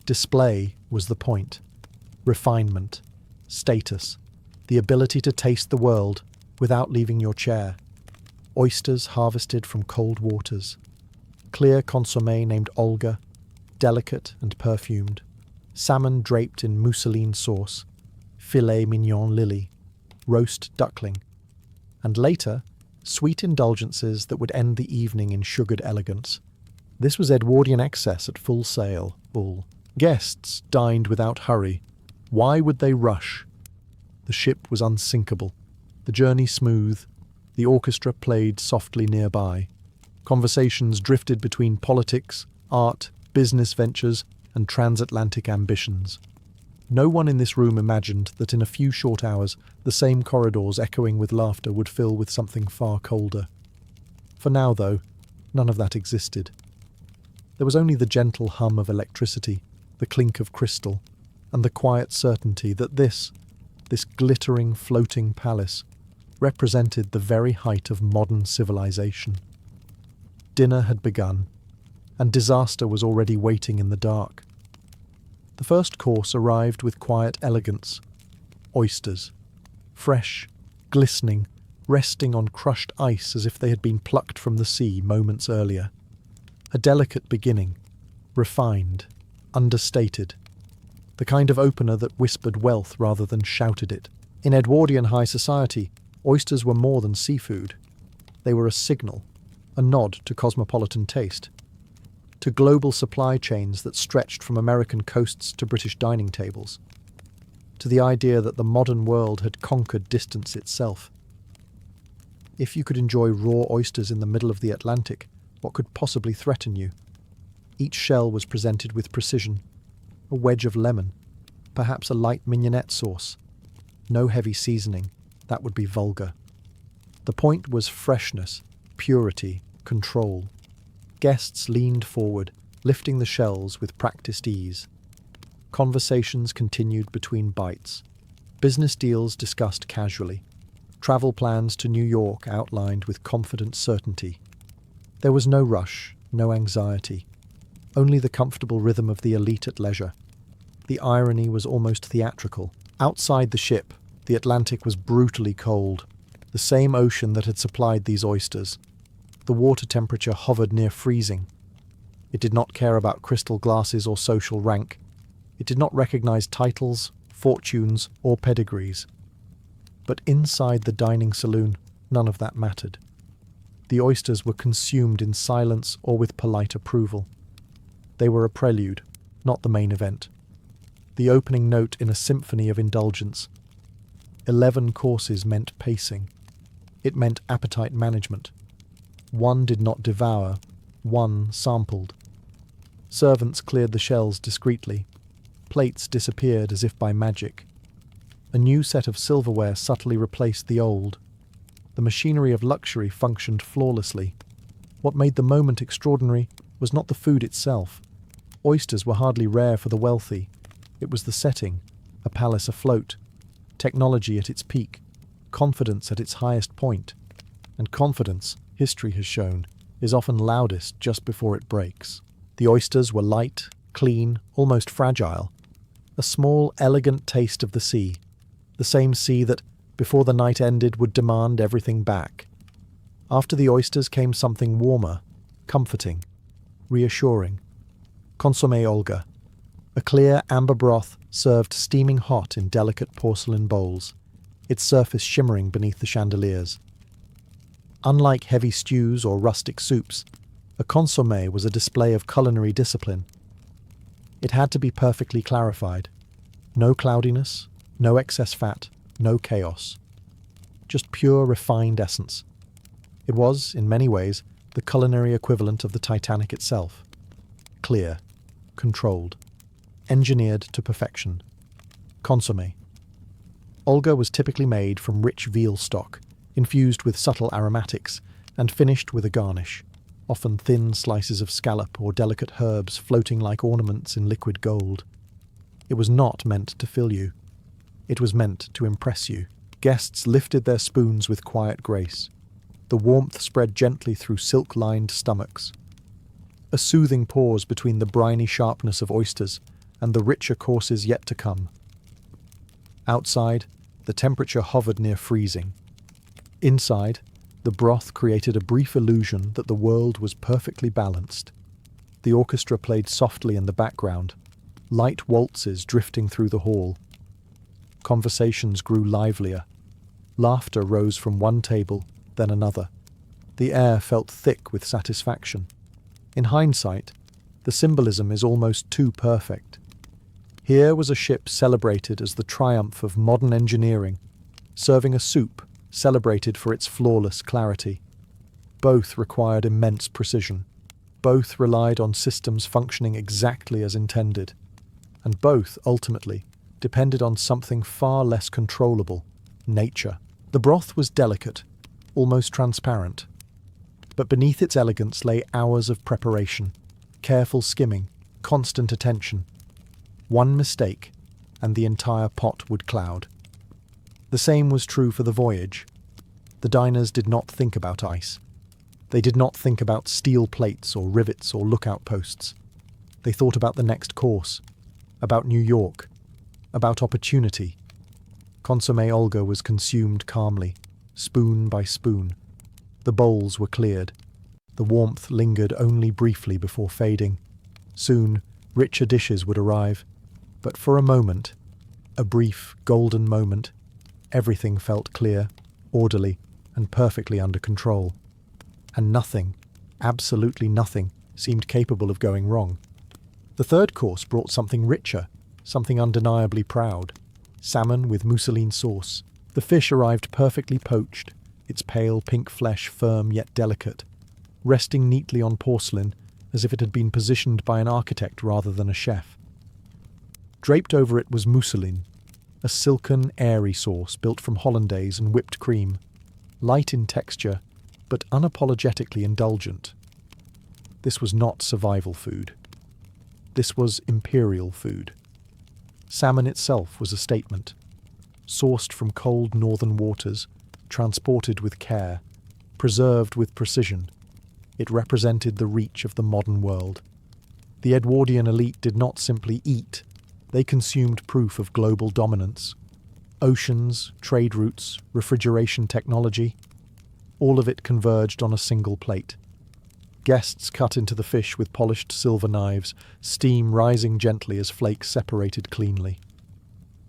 Speaker 1: Display was the point. Refinement. Status. The ability to taste the world without leaving your chair. Oysters harvested from cold waters. Clear consommé named Olga, delicate and perfumed. Salmon draped in mousseline sauce. Filet mignon lily. Roast duckling. And later, sweet indulgences that would end the evening in sugared elegance. This was Edwardian excess at full sail. All. Guests dined without hurry. Why would they rush? The ship was unsinkable. The journey smooth. The orchestra played softly nearby. Conversations drifted between politics, art, business ventures, and transatlantic ambitions. No one in this room imagined that in a few short hours the same corridors echoing with laughter would fill with something far colder. For now, though, none of that existed. There was only the gentle hum of electricity, the clink of crystal, and the quiet certainty that this glittering, floating palace represented the very height of modern civilization. Dinner had begun, and disaster was already waiting in the dark. The first course arrived with quiet elegance. Oysters. Fresh, glistening, resting on crushed ice as if they had been plucked from the sea moments earlier. A delicate beginning. Refined. Understated. The kind of opener that whispered wealth rather than shouted it. In Edwardian high society, oysters were more than seafood. They were a signal, a nod to cosmopolitan taste, to global supply chains that stretched from American coasts to British dining tables, to the idea that the modern world had conquered distance itself. If you could enjoy raw oysters in the middle of the Atlantic, what could possibly threaten you? Each shell was presented with precision. A wedge of lemon, perhaps a light mignonette sauce. No heavy seasoning, that would be vulgar. The point was freshness, purity, control. Guests leaned forward, lifting the shells with practiced ease. Conversations continued between bites. Business deals discussed casually. Travel plans to New York outlined with confident certainty. There was no rush, no anxiety. Only the comfortable rhythm of the elite at leisure. The irony was almost theatrical. Outside the ship, the Atlantic was brutally cold. The same ocean that had supplied these oysters. The water temperature hovered near freezing. It did not care about crystal glasses or social rank. It did not recognize titles, fortunes, or pedigrees. But inside the dining saloon, none of that mattered. The oysters were consumed in silence or with polite approval. They were a prelude, not the main event. The opening note in a symphony of indulgence. 11 courses meant pacing. It meant appetite management. One did not devour, one sampled. Servants cleared the shells discreetly. Plates disappeared as if by magic. A new set of silverware subtly replaced the old. The machinery of luxury functioned flawlessly. What made the moment extraordinary was not the food itself. Oysters were hardly rare for the wealthy. It was the setting, a palace afloat, technology at its peak, confidence at its highest point. And confidence, history has shown, is often loudest just before it breaks. The oysters were light, clean, almost fragile. A small, elegant taste of the sea. The same sea that, before the night ended, would demand everything back. After the oysters came something warmer, comforting, reassuring. Consommé Olga. A clear amber broth served steaming hot in delicate porcelain bowls, its surface shimmering beneath the chandeliers. Unlike heavy stews or rustic soups, a consommé was a display of culinary discipline. It had to be perfectly clarified. No cloudiness, no excess fat, no chaos. Just pure, refined essence. It was, in many ways, the culinary equivalent of the Titanic itself. Clear, controlled, engineered to perfection. Consommé. Olga was typically made from rich veal stock, infused with subtle aromatics, and finished with a garnish, often thin slices of scallop or delicate herbs floating like ornaments in liquid gold. It was not meant to fill you. It was meant to impress you. Guests lifted their spoons with quiet grace. The warmth spread gently through silk-lined stomachs. A soothing pause between the briny sharpness of oysters and the richer courses yet to come. Outside, the temperature hovered near freezing. Inside, the broth created a brief illusion that the world was perfectly balanced. The orchestra played softly in the background, light waltzes drifting through the hall. Conversations grew livelier. Laughter rose from one table, then another. The air felt thick with satisfaction. In hindsight, the symbolism is almost too perfect. Here was a ship celebrated as the triumph of modern engineering, serving a soup celebrated for its flawless clarity. Both required immense precision. Both relied on systems functioning exactly as intended. And both, ultimately, depended on something far less controllable, nature. The broth was delicate, almost transparent. But beneath its elegance lay hours of preparation, careful skimming, constant attention. One mistake, and the entire pot would cloud. The same was true for the voyage. The diners did not think about ice. They did not think about steel plates or rivets or lookout posts. They thought about the next course, about New York, about opportunity. Consommé Olga was consumed calmly, spoon by spoon. The bowls were cleared. The warmth lingered only briefly before fading. Soon, richer dishes would arrive. But for a moment, a brief, golden moment, everything felt clear, orderly, and perfectly under control. And nothing, absolutely nothing, seemed capable of going wrong. The third course brought something richer, something undeniably proud. Salmon with mousseline sauce. The fish arrived perfectly poached, its pale pink flesh firm yet delicate, resting neatly on porcelain as if it had been positioned by an architect rather than a chef. Draped over it was mousseline, a silken, airy sauce built from hollandaise and whipped cream, light in texture, but unapologetically indulgent. This was not survival food. This was imperial food. Salmon itself was a statement. Sourced from cold northern waters, transported with care, preserved with precision, it represented the reach of the modern world. The Edwardian elite did not simply eat, they consumed proof of global dominance. Oceans, trade routes, refrigeration technology, all of it converged on a single plate. Guests cut into the fish with polished silver knives, steam rising gently as flakes separated cleanly.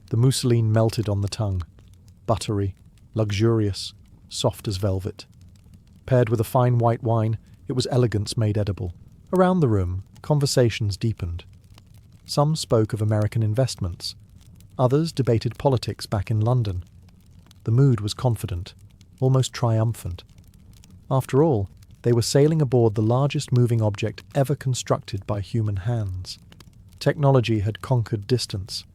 Speaker 1: The mousseline melted on the tongue, buttery, luxurious, soft as velvet. Paired with a fine white wine, it was elegance made edible. Around the room, conversations deepened. Some spoke of American investments. Others debated politics back in London. The mood was confident, almost triumphant. After all, they were sailing aboard the largest moving object ever constructed by human hands. Technology had conquered distance.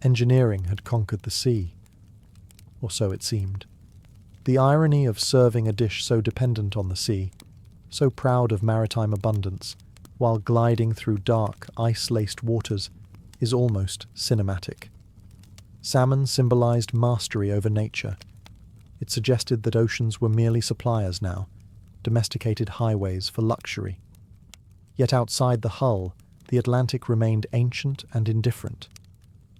Speaker 1: Engineering had conquered the sea. Or so it seemed. The irony of serving a dish so dependent on the sea, so proud of maritime abundance, while gliding through dark, ice-laced waters, is almost cinematic. Salmon symbolized mastery over nature. It suggested that oceans were merely suppliers now, domesticated highways for luxury. Yet outside the hull, the Atlantic remained ancient and indifferent.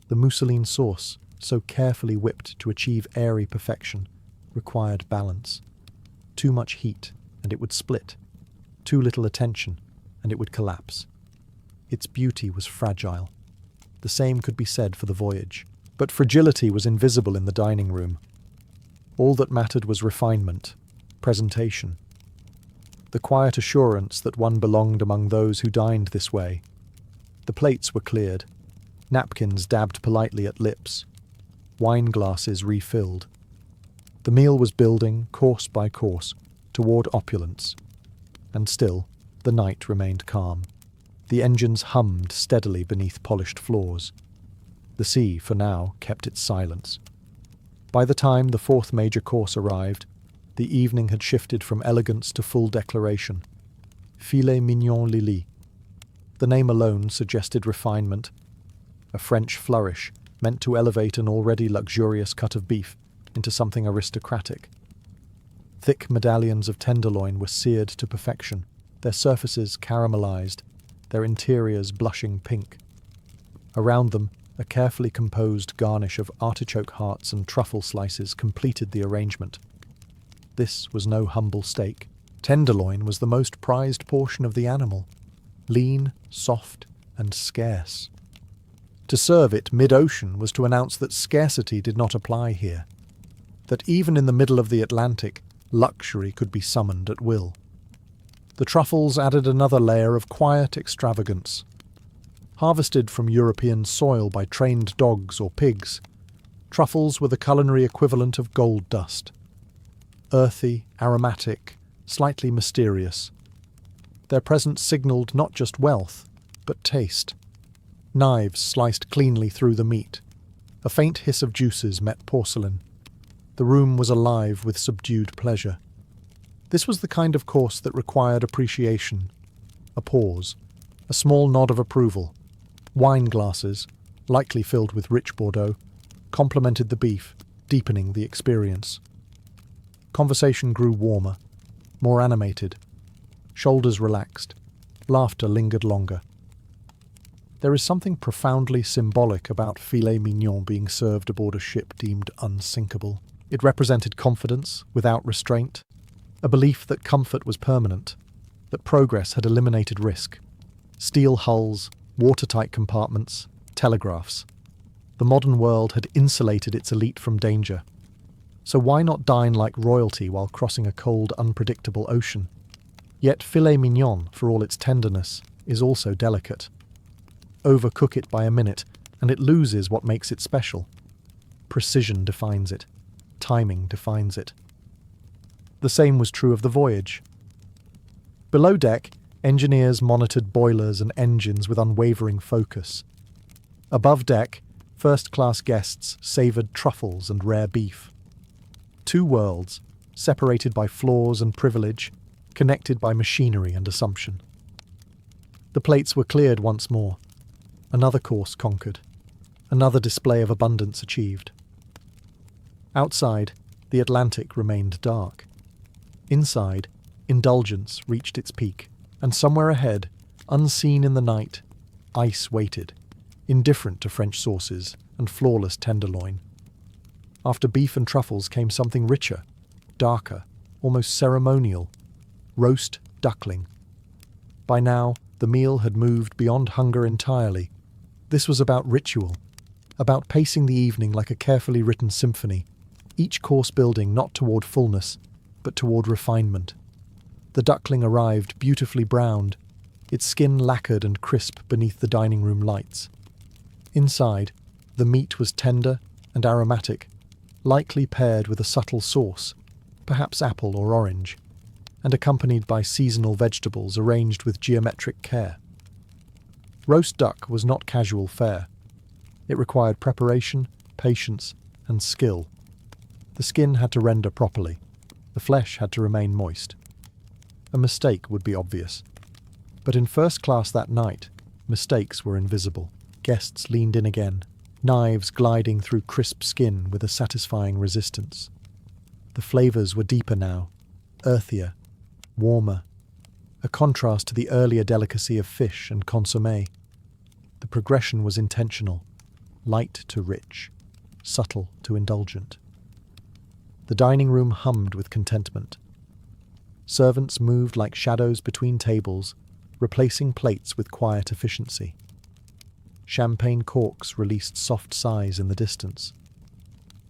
Speaker 1: The mousseline sauce, so carefully whipped to achieve airy perfection, required balance. Too much heat, and it would split. Too little attention, and it would collapse. Its beauty was fragile. The same could be said for the voyage. But fragility was invisible in the dining room. All that mattered was refinement, presentation. The quiet assurance that one belonged among those who dined this way. The plates were cleared, napkins dabbed politely at lips, wine glasses refilled. The meal was building, course by course, toward opulence. And still, the night remained calm. The engines hummed steadily beneath polished floors. The sea, for now, kept its silence. By the time the fourth major course arrived, the evening had shifted from elegance to full declaration. Filet mignon Lily. The name alone suggested refinement, a French flourish meant to elevate an already luxurious cut of beef into something aristocratic. Thick medallions of tenderloin were seared to perfection, their surfaces caramelized, their interiors blushing pink. Around them, a carefully composed garnish of artichoke hearts and truffle slices completed the arrangement. This was no humble steak. Tenderloin was the most prized portion of the animal, lean, soft, and scarce. To serve it mid-ocean was to announce that scarcity did not apply here, that even in the middle of the Atlantic, luxury could be summoned at will. The truffles added another layer of quiet extravagance. Harvested from European soil by trained dogs or pigs, truffles were the culinary equivalent of gold dust. Earthy, aromatic, slightly mysterious. Their presence signalled not just wealth, but taste. Knives sliced cleanly through the meat. A faint hiss of juices met porcelain. The room was alive with subdued pleasure. This was the kind of course that required appreciation. A pause. A small nod of approval. Wine glasses, likely filled with rich Bordeaux, complemented the beef, deepening the experience. Conversation grew warmer, more animated. Shoulders relaxed. Laughter lingered longer. There is something profoundly symbolic about filet mignon being served aboard a ship deemed unsinkable. It represented confidence without restraint, a belief that comfort was permanent, that progress had eliminated risk. Steel hulls, watertight compartments, telegraphs. The modern world had insulated its elite from danger. So why not dine like royalty while crossing a cold, unpredictable ocean? Yet filet mignon, for all its tenderness, is also delicate. Overcook it by a minute, and it loses what makes it special. Precision defines it. Timing defines it. The same was true of the voyage. Below deck, engineers monitored boilers and engines with unwavering focus. Above deck, first-class guests savoured truffles and rare beef. Two worlds, separated by flaws and privilege, connected by machinery and assumption. The plates were cleared once more. Another course conquered. Another display of abundance achieved. Outside, the Atlantic remained dark. Inside, indulgence reached its peak, and somewhere ahead, unseen in the night, ice waited, indifferent to French sauces and flawless tenderloin. After beef and truffles came something richer, darker, almost ceremonial, roast duckling. By now, the meal had moved beyond hunger entirely. This was about ritual, about pacing the evening like a carefully written symphony, each course building not toward fullness, but toward refinement. The duckling arrived beautifully browned, its skin lacquered and crisp beneath the dining room lights. Inside, the meat was tender and aromatic, likely paired with a subtle sauce, perhaps apple or orange, and accompanied by seasonal vegetables arranged with geometric care. Roast duck was not casual fare. It required preparation, patience, and skill. The skin had to render properly. The flesh had to remain moist. A mistake would be obvious. But in first class that night, mistakes were invisible. Guests leaned in again, knives gliding through crisp skin with a satisfying resistance. The flavours were deeper now, earthier, warmer, a contrast to the earlier delicacy of fish and consommé. The progression was intentional, light to rich, subtle to indulgent. The dining room hummed with contentment. Servants moved like shadows between tables, replacing plates with quiet efficiency. Champagne corks released soft sighs in the distance.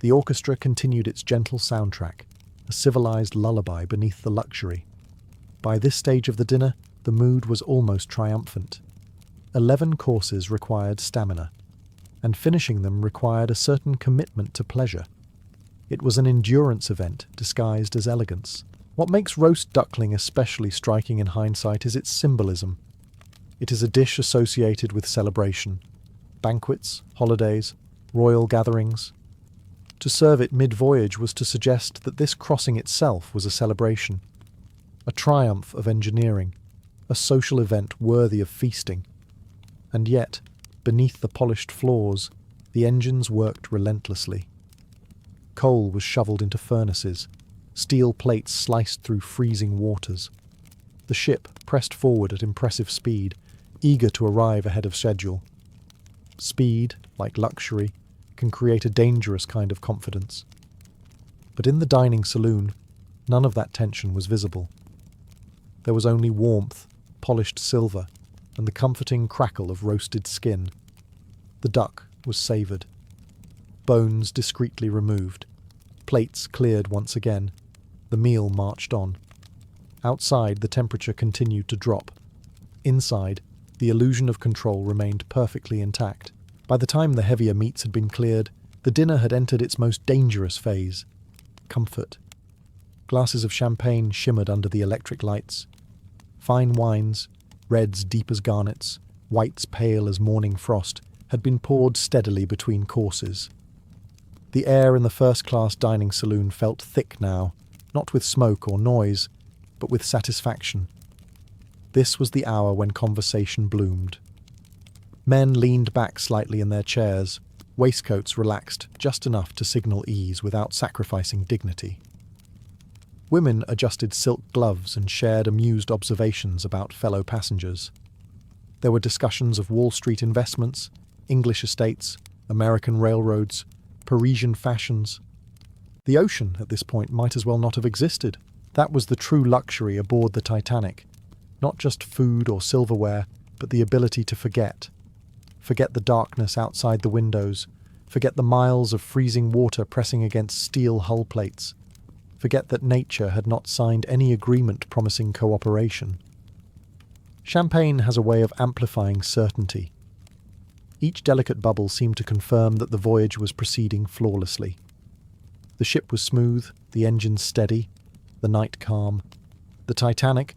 Speaker 1: The orchestra continued its gentle soundtrack, a civilized lullaby beneath the luxury. By this stage of the dinner, the mood was almost triumphant. 11 courses required stamina, and finishing them required a certain commitment to pleasure. It was an endurance event disguised as elegance. What makes roast duckling especially striking in hindsight is its symbolism. It is a dish associated with celebration, banquets, holidays, royal gatherings. To serve it mid-voyage was to suggest that this crossing itself was a celebration, a triumph of engineering, a social event worthy of feasting. And yet, beneath the polished floors, the engines worked relentlessly. Coal was shoveled into furnaces, steel plates sliced through freezing waters. The ship pressed forward at impressive speed, eager to arrive ahead of schedule. Speed, like luxury, can create a dangerous kind of confidence. But in the dining saloon, none of that tension was visible. There was only warmth, polished silver, and the comforting crackle of roasted skin. The duck was savoured. Bones discreetly removed. Plates cleared once again. The meal marched on. Outside, the temperature continued to drop. Inside, the illusion of control remained perfectly intact. By the time the heavier meats had been cleared, the dinner had entered its most dangerous phase: comfort. Glasses of champagne shimmered under the electric lights. Fine wines, reds deep as garnets, whites pale as morning frost, had been poured steadily between courses. The air in the first-class dining saloon felt thick now, not with smoke or noise, but with satisfaction. This was the hour when conversation bloomed. Men leaned back slightly in their chairs, waistcoats relaxed just enough to signal ease without sacrificing dignity. Women adjusted silk gloves and shared amused observations about fellow passengers. There were discussions of Wall Street investments, English estates, American railroads, Parisian fashions. The ocean, at this point, might as well not have existed. That was the true luxury aboard the Titanic. Not just food or silverware, but the ability to forget. Forget the darkness outside the windows. Forget the miles of freezing water pressing against steel hull plates. Forget that nature had not signed any agreement promising cooperation. Champagne has a way of amplifying certainty. Each delicate bubble seemed to confirm that the voyage was proceeding flawlessly. The ship was smooth, the engines steady, the night calm. The Titanic,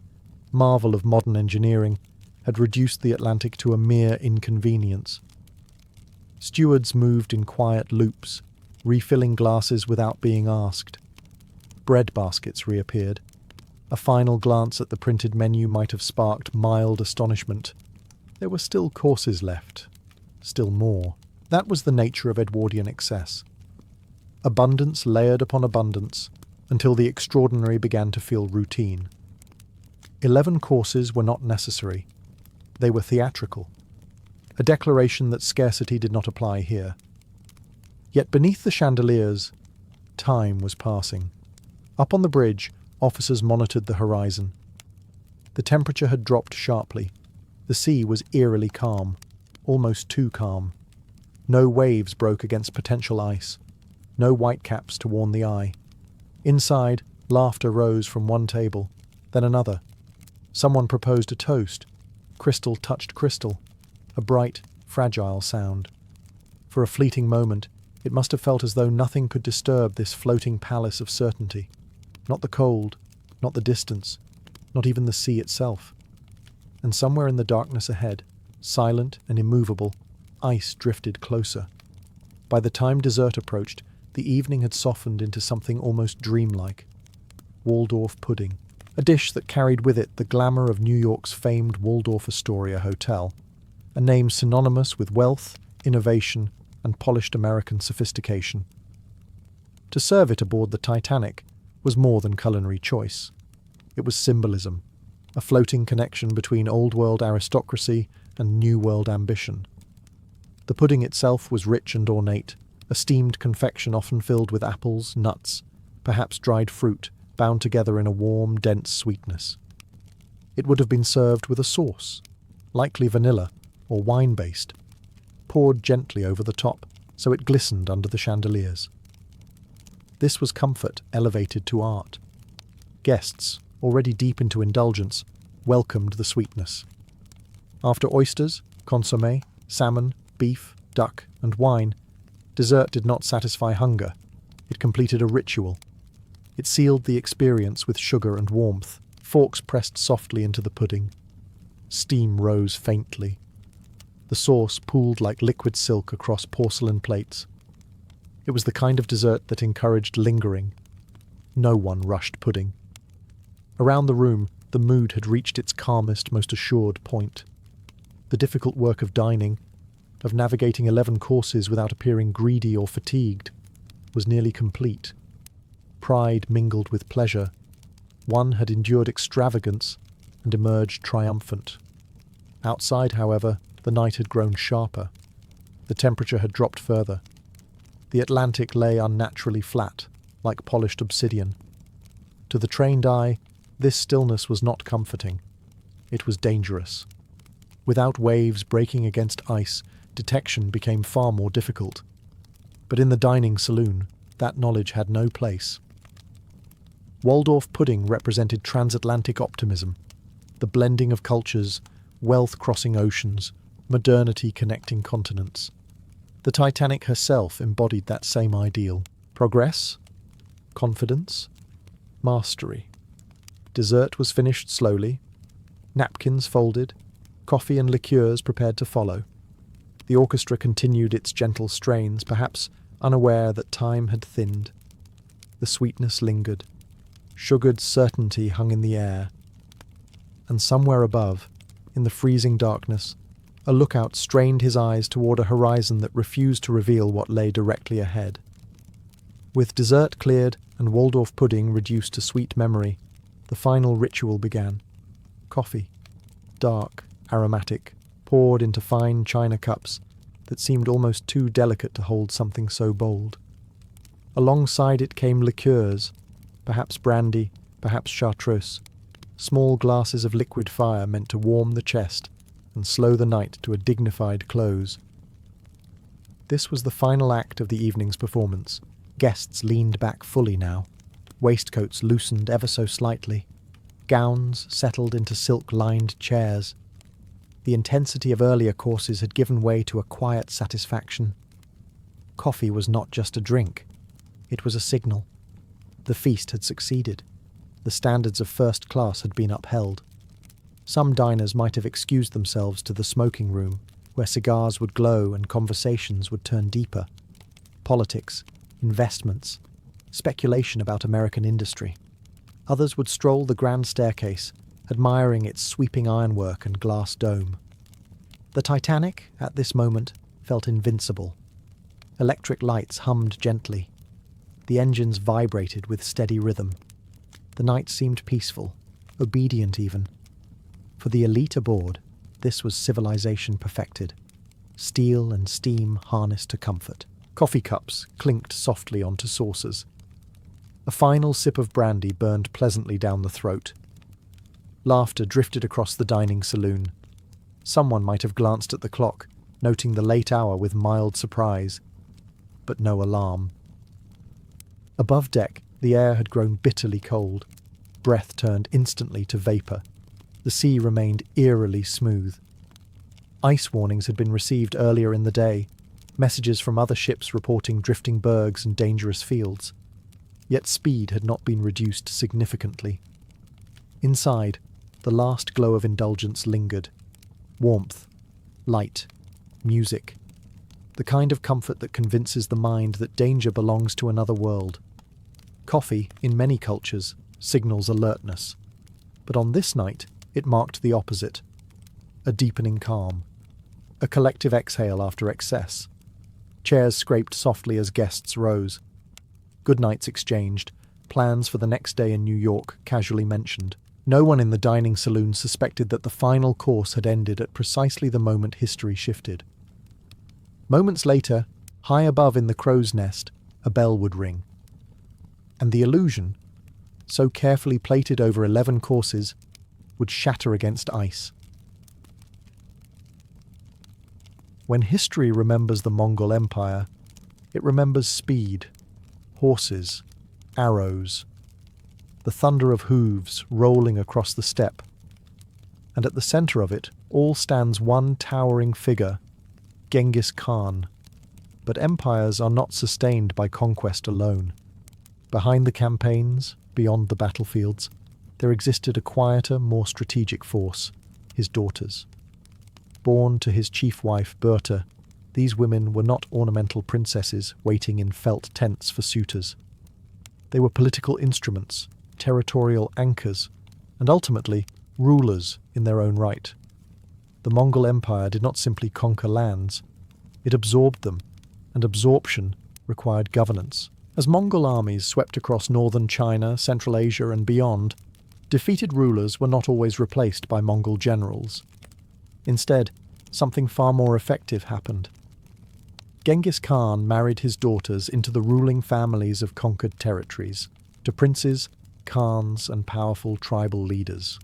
Speaker 1: marvel of modern engineering, had reduced the Atlantic to a mere inconvenience. Stewards moved in quiet loops, refilling glasses without being asked. Bread baskets reappeared. A final glance at the printed menu might have sparked mild astonishment. There were still courses left. Still more. That was the nature of Edwardian excess. Abundance layered upon abundance, until the extraordinary began to feel routine. 11 courses were not necessary. They were theatrical. A declaration that scarcity did not apply here. Yet beneath the chandeliers, time was passing. Up on the bridge, officers monitored the horizon. The temperature had dropped sharply. The sea was eerily calm, almost too calm. No waves broke against potential ice. No whitecaps to warn the eye. Inside, laughter rose from one table, then another. Someone proposed a toast. Crystal touched crystal. A bright, fragile sound. For a fleeting moment, it must have felt as though nothing could disturb this floating palace of certainty. Not the cold, not the distance, not even the sea itself. And somewhere in the darkness ahead, silent and immovable, ice drifted closer. By the time dessert approached, the evening had softened into something almost dreamlike. Waldorf pudding, a dish that carried with it the glamour of New York's famed Waldorf Astoria Hotel, a name synonymous with wealth, innovation, and polished American sophistication. To serve it aboard the Titanic was more than culinary choice. It was symbolism, a floating connection between old-world aristocracy and new-world ambition. The pudding itself was rich and ornate, a steamed confection often filled with apples, nuts, perhaps dried fruit, bound together in a warm, dense sweetness. It would have been served with a sauce, likely vanilla or wine-based, poured gently over the top so it glistened under the chandeliers. This was comfort elevated to art. Guests, already deep into indulgence, welcomed the sweetness. After oysters, consommé, salmon, beef, duck, and wine, dessert did not satisfy hunger. It completed a ritual. It sealed the experience with sugar and warmth. Forks pressed softly into the pudding. Steam rose faintly. The sauce pooled like liquid silk across porcelain plates. It was the kind of dessert that encouraged lingering. No one rushed pudding. Around the room, the mood had reached its calmest, most assured point. The difficult work of dining, of navigating 11 courses without appearing greedy or fatigued, was nearly complete. Pride mingled with pleasure. One had endured extravagance and emerged triumphant. Outside, however, the night had grown sharper. The temperature had dropped further. The Atlantic lay unnaturally flat, like polished obsidian. To the trained eye, this stillness was not comforting. It was dangerous. Without waves breaking against ice, detection became far more difficult. But in the dining saloon, that knowledge had no place. Waldorf pudding represented transatlantic optimism, the blending of cultures, wealth crossing oceans, modernity connecting continents. The Titanic herself embodied that same ideal. Progress, confidence, mastery. Dessert was finished slowly, napkins folded, coffee and liqueurs prepared to follow. The orchestra continued its gentle strains, perhaps unaware that time had thinned. The sweetness lingered. Sugared certainty hung in the air. And somewhere above, in the freezing darkness, a lookout strained his eyes toward a horizon that refused to reveal what lay directly ahead. With dessert cleared and Waldorf pudding reduced to sweet memory, the final ritual began. Coffee, dark, aromatic, poured into fine china cups that seemed almost too delicate to hold something so bold. Alongside it came liqueurs, perhaps brandy, perhaps chartreuse, small glasses of liquid fire meant to warm the chest and slow the night to a dignified close. This was the final act of the evening's performance. Guests leaned back fully now. Waistcoats loosened ever so slightly. Gowns settled into silk-lined chairs. The intensity of earlier courses had given way to a quiet satisfaction. Coffee was not just a drink. It was a signal. The feast had succeeded. The standards of first class had been upheld. Some diners might have excused themselves to the smoking room, where cigars would glow and conversations would turn deeper. Politics, investments, speculation about American industry. Others would stroll the grand staircase, admiring its sweeping ironwork and glass dome. The Titanic, at this moment, felt invincible. Electric lights hummed gently. The engines vibrated with steady rhythm. The night seemed peaceful, obedient even. For the elite aboard, this was civilization perfected. Steel and steam harnessed to comfort. Coffee cups clinked softly onto saucers. A final sip of brandy burned pleasantly down the throat. Laughter drifted across the dining saloon. Someone might have glanced at the clock, noting the late hour with mild surprise, but no alarm. Above deck, the air had grown bitterly cold. Breath turned instantly to vapour. The sea remained eerily smooth. Ice warnings had been received earlier in the day, messages from other ships reporting drifting bergs and dangerous fields. Yet speed had not been reduced significantly. Inside, the last glow of indulgence lingered. Warmth, light, music. The kind of comfort that convinces the mind that danger belongs to another world. Coffee, in many cultures, signals alertness. But on this night, it marked the opposite. A deepening calm. A collective exhale after excess. Chairs scraped softly as guests rose. Goodnights exchanged, plans for the next day in New York casually mentioned. No one in the dining saloon suspected that the final course had ended at precisely the moment history shifted. Moments later, high above in the crow's nest, a bell would ring. And the illusion, so carefully plated over 11 courses, would shatter against ice. When history remembers the Mongol Empire, it remembers speed, horses, arrows, the thunder of hooves rolling across the steppe. And at the center of it all stands one towering figure, Genghis Khan. But empires are not sustained by conquest alone. Behind the campaigns, beyond the battlefields, there existed a quieter, more strategic force, his daughters. Born to his chief wife, Berta, these women were not ornamental princesses waiting in felt tents for suitors. They were political instruments, territorial anchors, and ultimately rulers in their own right. The Mongol Empire did not simply conquer lands, it absorbed them, and absorption required governance. As Mongol armies swept across northern China, Central Asia, and beyond, defeated rulers were not always replaced by Mongol generals. Instead, something far more effective happened. Genghis Khan married his daughters into the ruling families of conquered territories, to princes, khans, and powerful tribal leaders.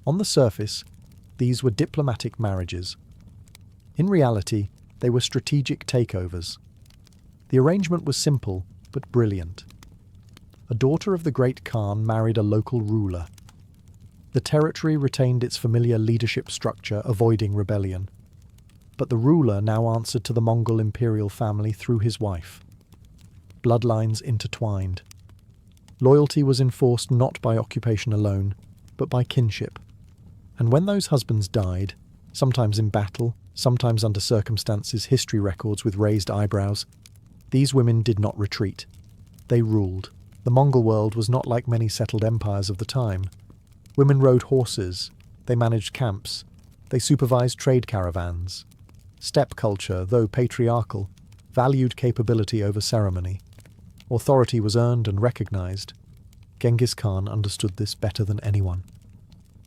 Speaker 1: On the surface, these were diplomatic marriages. In reality, they were strategic takeovers. The arrangement was simple, but brilliant. A daughter of the great Khan married a local ruler. The territory retained its familiar leadership structure, avoiding rebellion. But the ruler now answered to the Mongol imperial family through his wife. Bloodlines intertwined. Loyalty was enforced not by occupation alone, but by kinship. And when those husbands died, sometimes in battle, sometimes under circumstances history records with raised eyebrows, these women did not retreat. They ruled. The Mongol world was not like many settled empires of the time. Women rode horses, they managed camps, they supervised trade caravans. Steppe culture, though patriarchal, valued capability over ceremony. Authority was earned and recognized. Genghis Khan understood this better than anyone.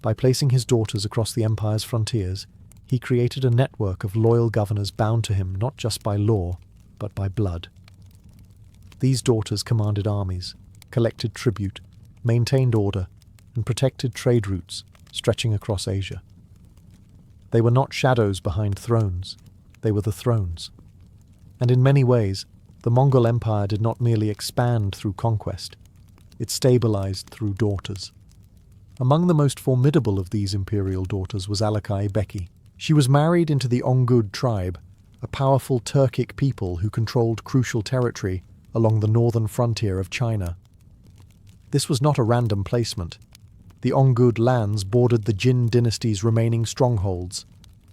Speaker 1: By placing his daughters across the empire's frontiers, he created a network of loyal governors bound to him not just by law, but by blood. These daughters commanded armies, collected tribute, maintained order, and protected trade routes stretching across Asia. They were not shadows behind thrones, they were the thrones. And in many ways, the Mongol Empire did not merely expand through conquest, it stabilized through daughters. Among the most formidable of these imperial daughters was Alakai Beki. She was married into the Ongud tribe, a powerful Turkic people who controlled crucial territory along the northern frontier of China. This was not a random placement. The Ongud lands bordered the Jin dynasty's remaining strongholds,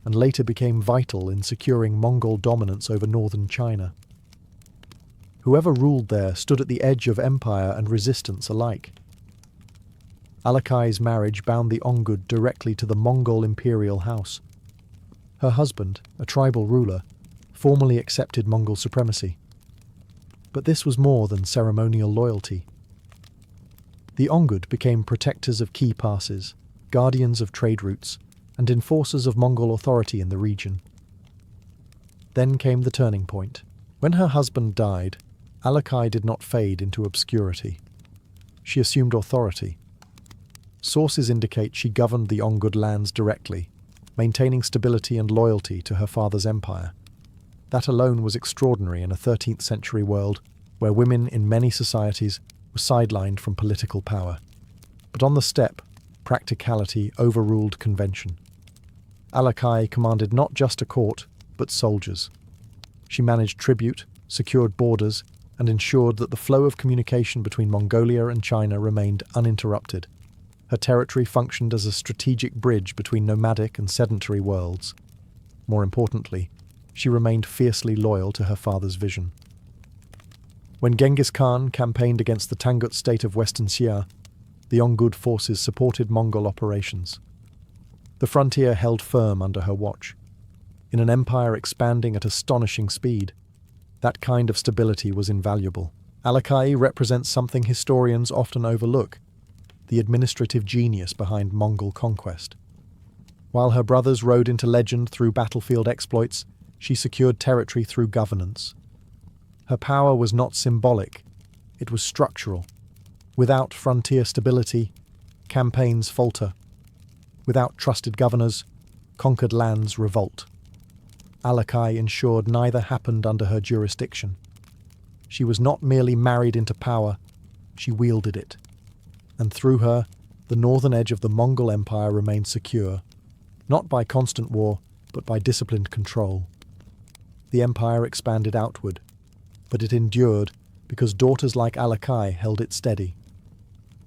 Speaker 1: and later became vital in securing Mongol dominance over northern China. Whoever ruled there stood at the edge of empire and resistance alike. Alakai's marriage bound the Ongud directly to the Mongol imperial house. Her husband, a tribal ruler, formally accepted Mongol supremacy. But this was more than ceremonial loyalty. The Ongud became protectors of key passes, guardians of trade routes, and enforcers of Mongol authority in the region. Then came the turning point. When her husband died, Alakai did not fade into obscurity. She assumed authority. Sources indicate she governed the Ongud lands directly, maintaining stability and loyalty to her father's empire. That alone was extraordinary in a 13th century world where women in many societies were sidelined from political power. But on the steppe, practicality overruled convention. Alakai commanded not just a court, but soldiers. She managed tribute, secured borders, and ensured that the flow of communication between Mongolia and China remained uninterrupted. Her territory functioned as a strategic bridge between nomadic and sedentary worlds. More importantly, she remained fiercely loyal to her father's vision. When Genghis Khan campaigned against the Tangut state of Western Xia, the Ongud forces supported Mongol operations. The frontier held firm under her watch. In an empire expanding at astonishing speed, that kind of stability was invaluable. Alakai represents something historians often overlook: the administrative genius behind Mongol conquest. While her brothers rode into legend through battlefield exploits, she secured territory through governance. Her power was not symbolic, it was structural. Without frontier stability, campaigns falter. Without trusted governors, conquered lands revolt. Alakai ensured neither happened under her jurisdiction. She was not merely married into power, she wielded it. And through her, the northern edge of the Mongol Empire remained secure, not by constant war, but by disciplined control. The empire expanded outward, but it endured because daughters like Alakai held it steady.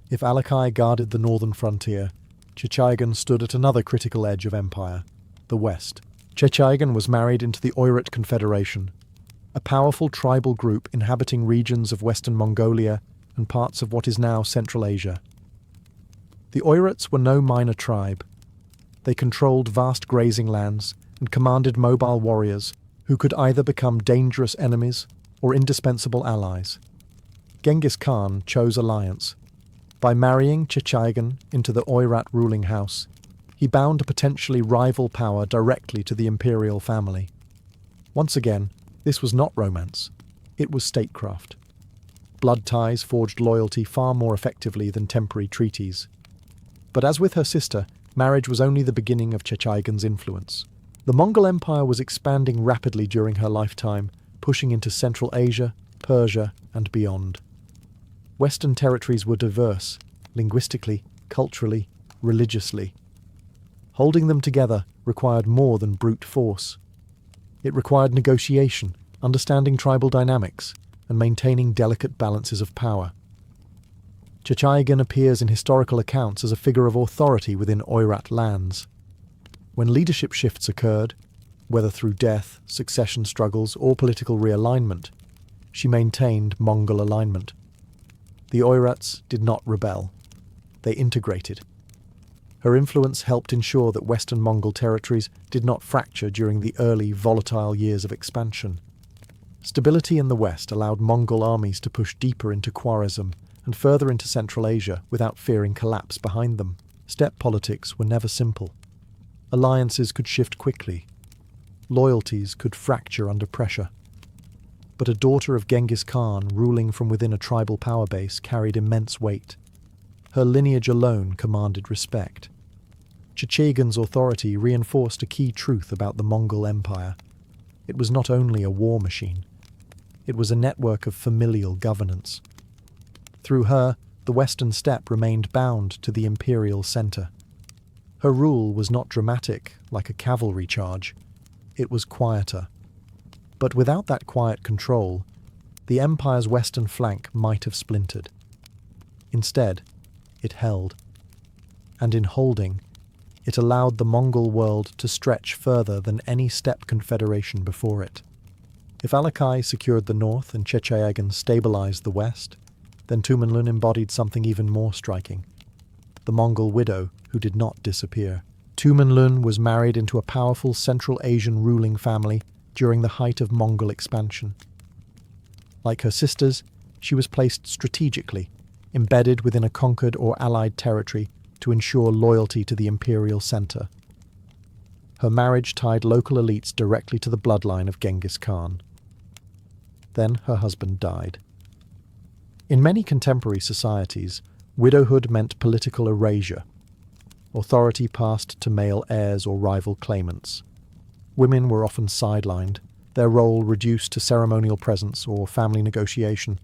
Speaker 1: If Alakai guarded the northern frontier, Chechaigan stood at another critical edge of empire, the west. Chechaigan was married into the Oirat Confederation, a powerful tribal group inhabiting regions of western Mongolia and parts of what is now Central Asia. The Oirats were no minor tribe. They controlled vast grazing lands and commanded mobile warriors who could either become dangerous enemies or indispensable allies. Genghis Khan chose alliance. By marrying Chechaigan into the Oirat ruling house, he bound a potentially rival power directly to the imperial family. Once again, this was not romance. It was statecraft. Blood ties forged loyalty far more effectively than temporary treaties. But as with her sister, marriage was only the beginning of Chechaigan's influence. The Mongol Empire was expanding rapidly during her lifetime, pushing into Central Asia, Persia, and beyond. Western territories were diverse, linguistically, culturally, religiously. Holding them together required more than brute force. It required negotiation, understanding tribal dynamics, and maintaining delicate balances of power. Chechaigan appears in historical accounts as a figure of authority within Oirat lands. When leadership shifts occurred, whether through death, succession struggles, or political realignment, she maintained Mongol alignment. The Oirats did not rebel. They integrated. Her influence helped ensure that Western Mongol territories did not fracture during the early, volatile years of expansion. Stability in the West allowed Mongol armies to push deeper into Khwarezm and further into Central Asia without fearing collapse behind them. Steppe politics were never simple. Alliances could shift quickly. Loyalties could fracture under pressure. But a daughter of Genghis Khan ruling from within a tribal power base carried immense weight. Her lineage alone commanded respect. Chechaigan's authority reinforced a key truth about the Mongol Empire. It was not only a war machine. It was a network of familial governance. Through her, the Western Steppe remained bound to the imperial center. Her rule was not dramatic, like a cavalry charge. It was quieter. But without that quiet control, the empire's western flank might have splintered. Instead, it held. And in holding, it allowed the Mongol world to stretch further than any steppe confederation before it. If Alakai secured the north and Chechaigan stabilized the west, then Tumenlun embodied something even more striking: the Mongol widow who did not disappear. Tumenlun was married into a powerful Central Asian ruling family during the height of Mongol expansion. Like her sisters, she was placed strategically, embedded within a conquered or allied territory to ensure loyalty to the imperial center. Her marriage tied local elites directly to the bloodline of Genghis Khan. Then her husband died. In many contemporary societies, widowhood meant political erasure. Authority passed to male heirs or rival claimants. Women were often sidelined, their role reduced to ceremonial presence or family negotiation.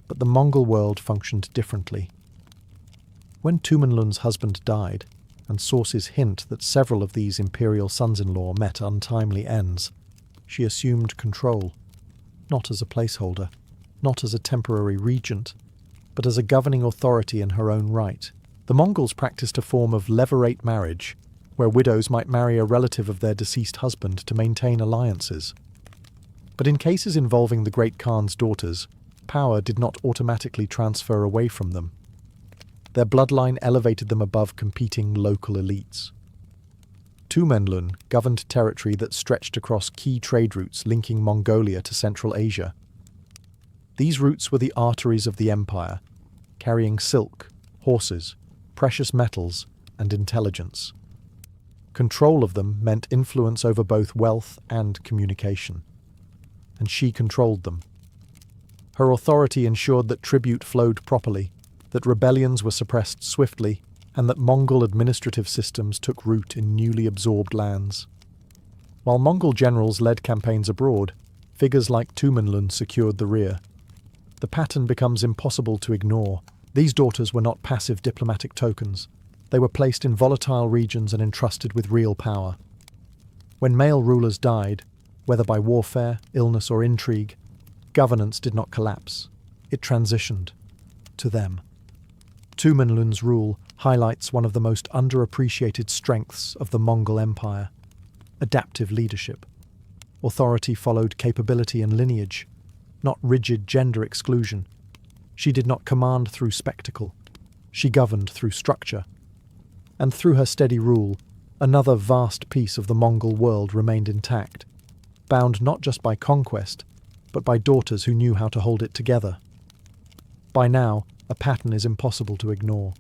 Speaker 1: But the Mongol world functioned differently. When Tumenlun's husband died, and sources hint that several of these imperial sons-in-law met untimely ends, she assumed control, not as a placeholder, not as a temporary regent, but as a governing authority in her own right. The Mongols practiced a form of levirate marriage, where widows might marry a relative of their deceased husband to maintain alliances. But in cases involving the Great Khan's daughters, power did not automatically transfer away from them. Their bloodline elevated them above competing local elites. Tumenlun governed territory that stretched across key trade routes linking Mongolia to Central Asia. These routes were the arteries of the empire, carrying silk, horses, precious metals, and intelligence. Control of them meant influence over both wealth and communication. And she controlled them. Her authority ensured that tribute flowed properly, that rebellions were suppressed swiftly, and that Mongol administrative systems took root in newly absorbed lands. While Mongol generals led campaigns abroad, figures like Tumenlun secured the rear. The pattern becomes impossible to ignore. These daughters were not passive diplomatic tokens. They were placed in volatile regions and entrusted with real power. When male rulers died, whether by warfare, illness, or intrigue, governance did not collapse. It transitioned to them. Tumenlun's rule highlights one of the most underappreciated strengths of the Mongol Empire: adaptive leadership. Authority followed capability and lineage, not rigid gender exclusion. She did not command through spectacle. She governed through structure. And through her steady rule, another vast piece of the Mongol world remained intact, bound not just by conquest, but by daughters who knew how to hold it together. By now, a pattern is impossible to ignore.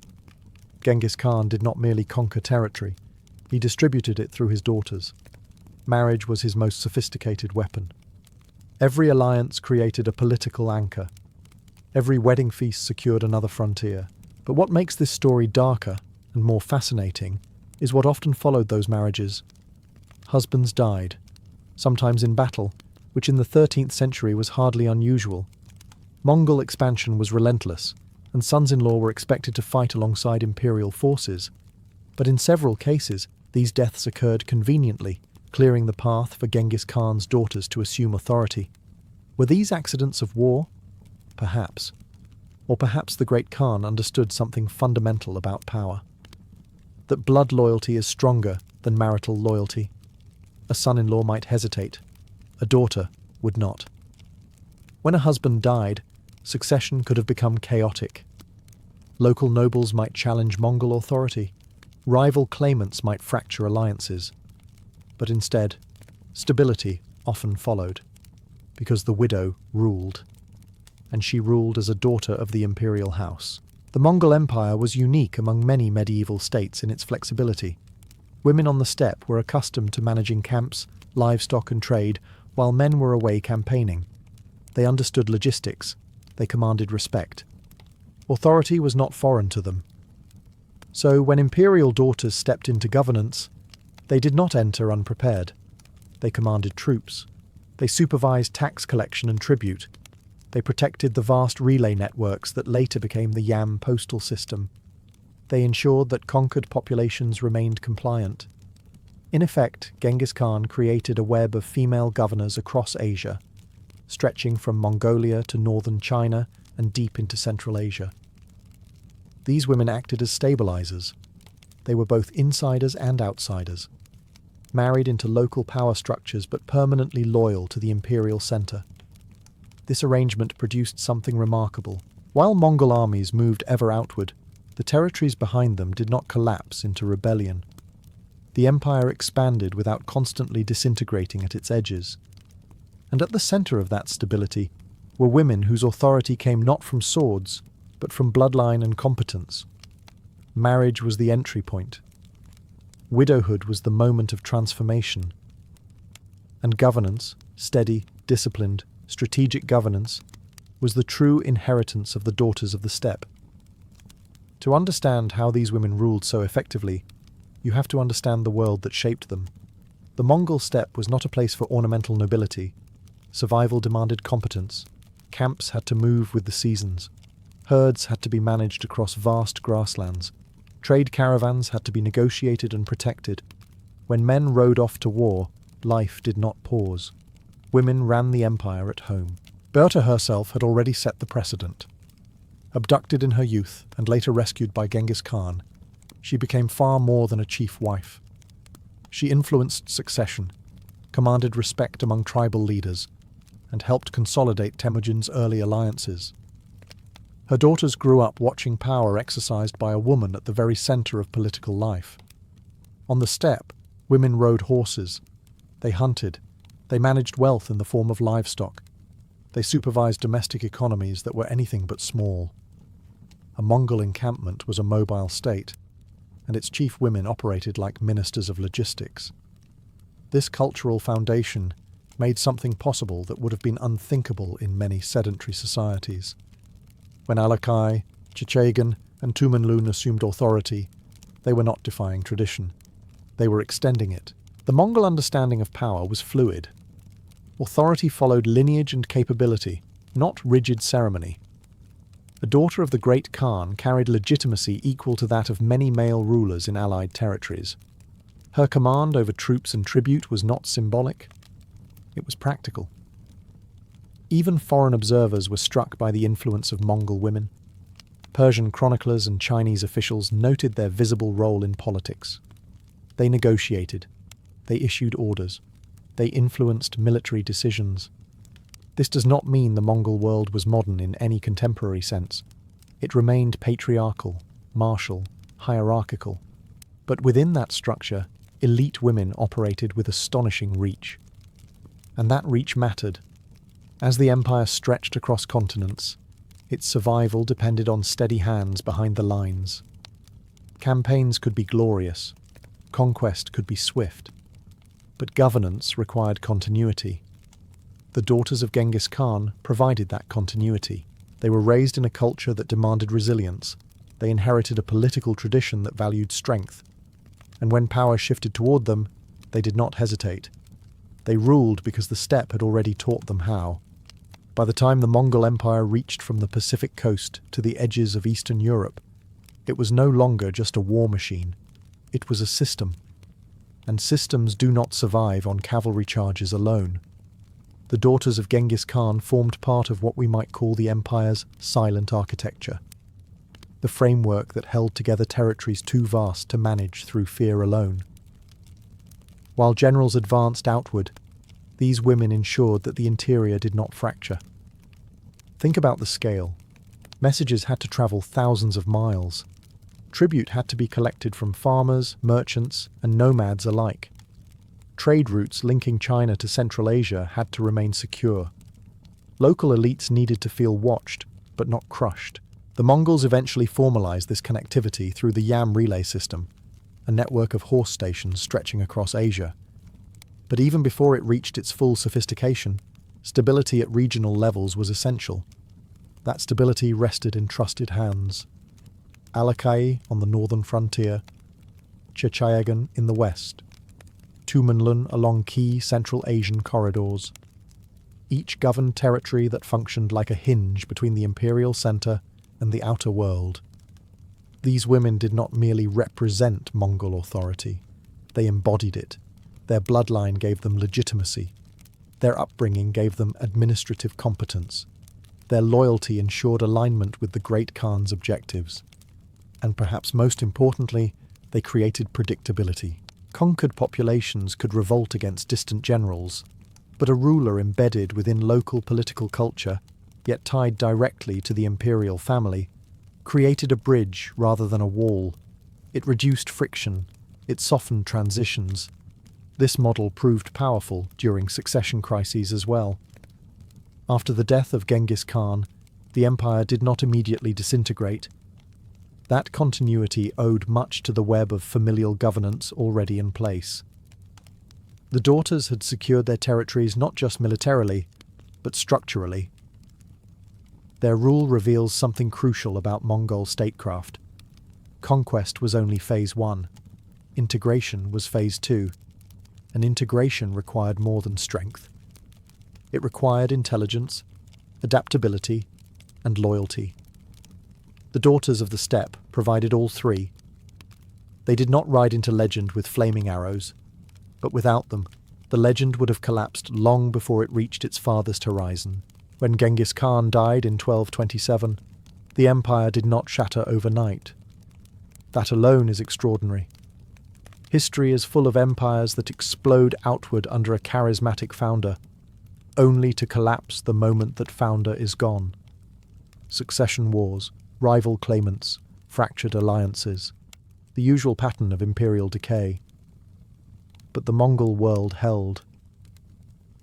Speaker 1: Genghis Khan did not merely conquer territory, he distributed it through his daughters. Marriage was his most sophisticated weapon. Every alliance created a political anchor. Every wedding feast secured another frontier. But what makes this story darker and more fascinating is what often followed those marriages. Husbands died, sometimes in battle, which in the 13th century was hardly unusual. Mongol expansion was relentless, and sons-in-law were expected to fight alongside imperial forces. But in several cases, these deaths occurred conveniently, clearing the path for Genghis Khan's daughters to assume authority. Were these accidents of war? Perhaps. Or perhaps the Great Khan understood something fundamental about power. That blood loyalty is stronger than marital loyalty. A son-in-law might hesitate. A daughter would not. When a husband died, succession could have become chaotic. Local nobles might challenge Mongol authority. Rival claimants might fracture alliances. But instead, stability often followed, because the widow ruled. And she ruled as a daughter of the imperial house. The Mongol Empire was unique among many medieval states in its flexibility. Women on the steppe were accustomed to managing camps, livestock and trade, while men were away campaigning. They understood logistics. They commanded respect. Authority was not foreign to them. So when imperial daughters stepped into governance, they did not enter unprepared. They commanded troops. They supervised tax collection and tribute. They protected the vast relay networks that later became the Yam postal system. They ensured that conquered populations remained compliant. In effect, Genghis Khan created a web of female governors across Asia, stretching from Mongolia to northern China and deep into Central Asia. These women acted as stabilizers. They were both insiders and outsiders, married into local power structures but permanently loyal to the imperial center. This arrangement produced something remarkable. While Mongol armies moved ever outward, the territories behind them did not collapse into rebellion. The empire expanded without constantly disintegrating at its edges. And at the center of that stability were women whose authority came not from swords, but from bloodline and competence. Marriage was the entry point. Widowhood was the moment of transformation. And governance, steady, disciplined, strategic governance, was the true inheritance of the daughters of the steppe. To understand how these women ruled so effectively, you have to understand the world that shaped them. The Mongol steppe was not a place for ornamental nobility. Survival demanded competence. Camps had to move with the seasons. Herds had to be managed across vast grasslands. Trade caravans had to be negotiated and protected. When men rode off to war, life did not pause. women ran the empire at home. Berta herself had already set the precedent. Abducted in her youth and later rescued by Genghis Khan, she became far more than a chief wife. She influenced succession, commanded respect among tribal leaders, and helped consolidate Temujin's early alliances. Her daughters grew up watching power exercised by a woman at the very center of political life. On the steppe, women rode horses. They hunted. They managed wealth in the form of livestock. They supervised domestic economies that were anything but small. A Mongol encampment was a mobile state, and its chief women operated like ministers of logistics. This cultural foundation made something possible that would have been unthinkable in many sedentary societies. When Alakai, Chichagan, and Tumenlun assumed authority, they were not defying tradition. They were extending it. The Mongol understanding of power was fluid. Authority followed lineage and capability, not rigid ceremony. A daughter of the great Khan carried legitimacy equal to that of many male rulers in allied territories. Her command over troops and tribute was not symbolic, it was practical. Even foreign observers were struck by the influence of Mongol women. Persian chroniclers and Chinese officials noted their visible role in politics. They negotiated. They issued orders. They influenced military decisions. This does not mean the Mongol world was modern in any contemporary sense. It remained patriarchal, martial, hierarchical. But within that structure, elite women operated with astonishing reach. And that reach mattered. As the empire stretched across continents, its survival depended on steady hands behind the lines. Campaigns could be glorious. Conquest could be swift. But governance required continuity. The Daughters of Genghis Khan provided that continuity. They were raised in a culture that demanded resilience. They inherited a political tradition that valued strength. And when power shifted toward them, they did not hesitate. They ruled because the steppe had already taught them how. By the time the Mongol Empire reached from the Pacific coast to the edges of Eastern Europe, it was no longer just a war machine. It was a system. And systems do not survive on cavalry charges alone. The Daughters of Genghis Khan formed part of what we might call the empire's silent architecture, the framework that held together territories too vast to manage through fear alone. While generals advanced outward, these women ensured that the interior did not fracture. Think about the scale. Messages had to travel thousands of miles. Tribute had to be collected from farmers, merchants, and nomads alike. Trade routes linking China to Central Asia had to remain secure. Local elites needed to feel watched, but not crushed. The Mongols eventually formalized this connectivity through the Yam relay system, a network of horse stations stretching across Asia. But even before it reached its full sophistication, stability at regional levels was essential. That stability rested in trusted hands. Alakai on the northern frontier, Chichagan in the west, Tumenlun along key Central Asian corridors. Each governed territory that functioned like a hinge between the imperial center and the outer world. These women did not merely represent Mongol authority, they embodied it. Their bloodline gave them legitimacy. Their upbringing gave them administrative competence. Their loyalty ensured alignment with the Great Khan's objectives. And perhaps most importantly, they created predictability. Conquered populations could revolt against distant generals, but a ruler embedded within local political culture, yet tied directly to the imperial family, created a bridge rather than a wall. It reduced friction. It softened transitions. This model proved powerful during succession crises as well. After the death of Genghis Khan, the empire did not immediately disintegrate. That continuity owed much to the web of familial governance already in place. The daughters had secured their territories not just militarily, but structurally. Their rule reveals something crucial about Mongol statecraft. Conquest was only phase 1. Integration was phase 2. And integration required more than strength. It required intelligence, adaptability, and loyalty. The Daughters of the Steppe provided all three. They did not ride into legend with flaming arrows, but without them, the legend would have collapsed long before it reached its farthest horizon. When Genghis Khan died in 1227, the empire did not shatter overnight. That alone is extraordinary. History is full of empires that explode outward under a charismatic founder, only to collapse the moment that founder is gone. Succession wars, rival claimants, fractured alliances, the usual pattern of imperial decay. But the Mongol world held.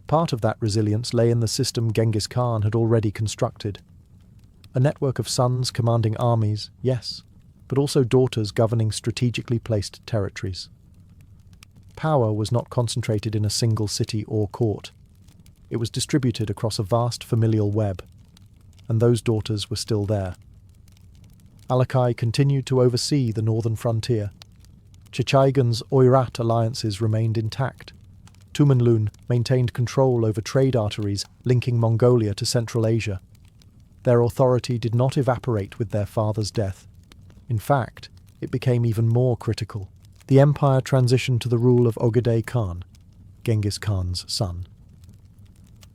Speaker 1: Part of that resilience lay in the system Genghis Khan had already constructed. A network of sons commanding armies, yes, but also daughters governing strategically placed territories. Power was not concentrated in a single city or court. It was distributed across a vast familial web, and those daughters were still there. Alakai continued to oversee the northern frontier. Chichaigan's Oirat alliances remained intact. Tumenlun maintained control over trade arteries linking Mongolia to Central Asia. Their authority did not evaporate with their father's death. In fact, it became even more critical. The empire transitioned to the rule of Ogedei Khan, Genghis Khan's son.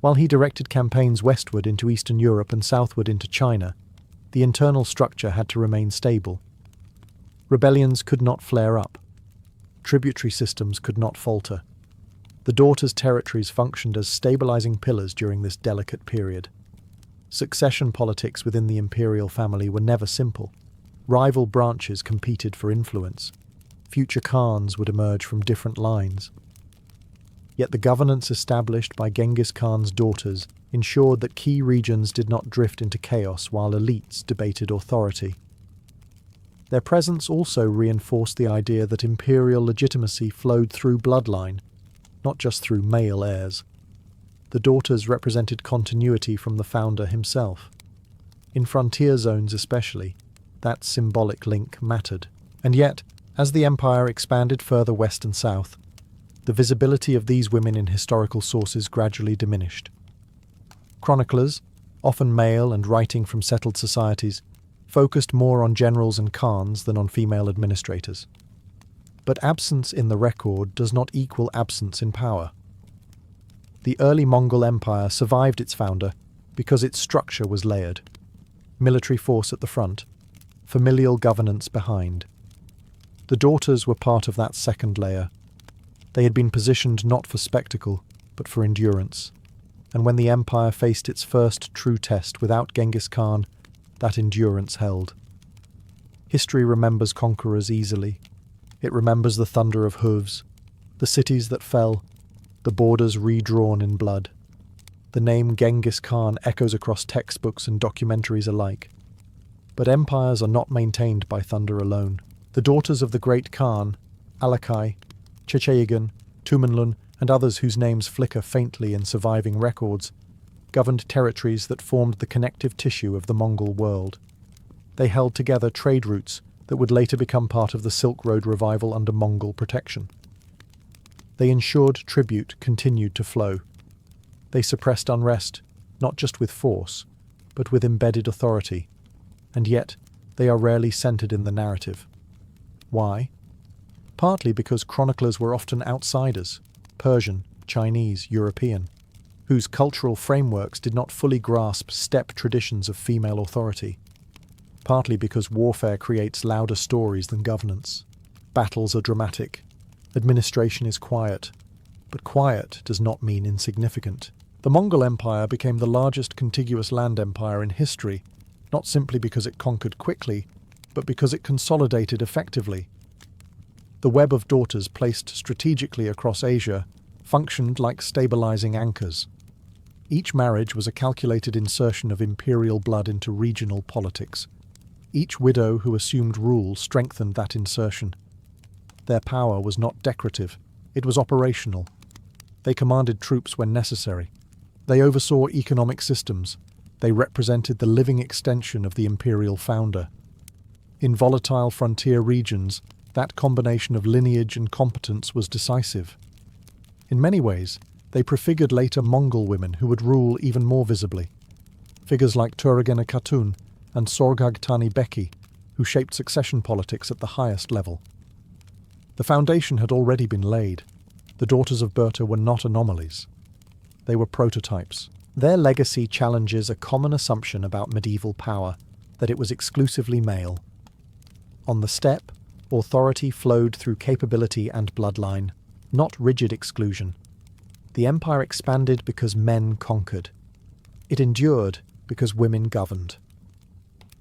Speaker 1: While he directed campaigns westward into Eastern Europe and southward into China, the internal structure had to remain stable. Rebellions could not flare up. Tributary systems could not falter. The daughters' territories functioned as stabilizing pillars during this delicate period. Succession politics within the imperial family were never simple. Rival branches competed for influence. Future Khans would emerge from different lines. Yet the governance established by Genghis Khan's daughters ensured that key regions did not drift into chaos while elites debated authority. Their presence also reinforced the idea that imperial legitimacy flowed through bloodline, not just through male heirs. The daughters represented continuity from the founder himself. In frontier zones especially, that symbolic link mattered. And yet, as the empire expanded further west and south, the visibility of these women in historical sources gradually diminished. Chroniclers, often male and writing from settled societies, focused more on generals and khans than on female administrators. But absence in the record does not equal absence in power. The early Mongol Empire survived its founder because its structure was layered. Military force at the front, familial governance behind. The daughters were part of that second layer. They had been positioned not for spectacle, but for endurance. And when the empire faced its first true test without Genghis Khan, that endurance held. History remembers conquerors easily. It remembers the thunder of hooves, the cities that fell, the borders redrawn in blood. The name Genghis Khan echoes across textbooks and documentaries alike. But empires are not maintained by thunder alone. The daughters of the great Khan, Alakai, Chichaigan, Tumenlun, and others whose names flicker faintly in surviving records, governed territories that formed the connective tissue of the Mongol world. They held together trade routes that would later become part of the Silk Road revival under Mongol protection. They ensured tribute continued to flow. They suppressed unrest, not just with force, but with embedded authority. And yet, they are rarely centered in the narrative. Why? Partly because chroniclers were often outsiders, Persian, Chinese, European, whose cultural frameworks did not fully grasp steppe traditions of female authority. Partly because warfare creates louder stories than governance. Battles are dramatic. Administration is quiet. But quiet does not mean insignificant. The Mongol Empire became the largest contiguous land empire in history, not simply because it conquered quickly, but because it consolidated effectively. The web of daughters placed strategically across Asia functioned like stabilizing anchors. Each marriage was a calculated insertion of imperial blood into regional politics. Each widow who assumed rule strengthened that insertion. Their power was not decorative, it was operational. They commanded troops when necessary. They oversaw economic systems. They represented the living extension of the imperial founder. In volatile frontier regions, that combination of lineage and competence was decisive. In many ways, they prefigured later Mongol women who would rule even more visibly. Figures like Turagena Khatun and Sorghag Tani Beki, who shaped succession politics at the highest level. The foundation had already been laid. The Daughters of Berta were not anomalies. They were prototypes. Their legacy challenges a common assumption about medieval power, that it was exclusively male. On the steppe, authority flowed through capability and bloodline, not rigid exclusion. The empire expanded because men conquered. It endured because women governed.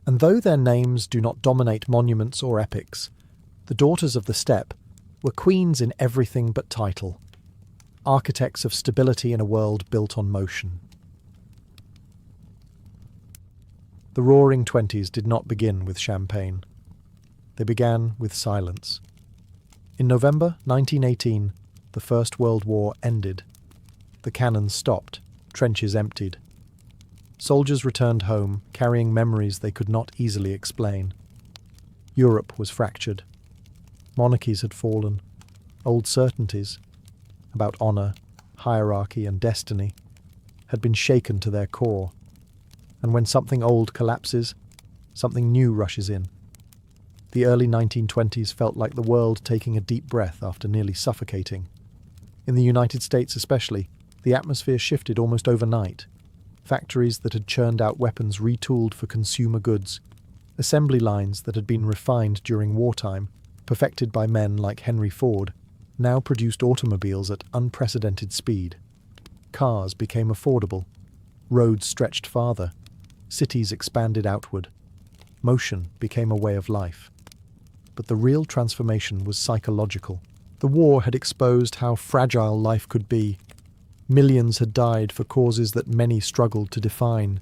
Speaker 1: And though their names do not dominate monuments or epics, the Daughters of the Steppe were queens in everything but title, architects of stability in a world built on motion. The Roaring Twenties did not begin with champagne. They began with silence. In November 1918, the First World War ended. The cannons stopped, trenches emptied. Soldiers returned home, carrying memories they could not easily explain. Europe was fractured. Monarchies had fallen. Old certainties about honour, hierarchy and destiny had been shaken to their core. And when something old collapses, something new rushes in. The early 1920s felt like the world taking a deep breath after nearly suffocating. In the United States especially, the atmosphere shifted almost overnight. Factories that had churned out weapons retooled for consumer goods. Assembly lines that had been refined during wartime, perfected by men like Henry Ford, now produced automobiles at unprecedented speed. Cars became affordable. Roads stretched farther. Cities expanded outward. Motion became a way of life. But the real transformation was psychological. The war had exposed how fragile life could be. Millions had died for causes that many struggled to define.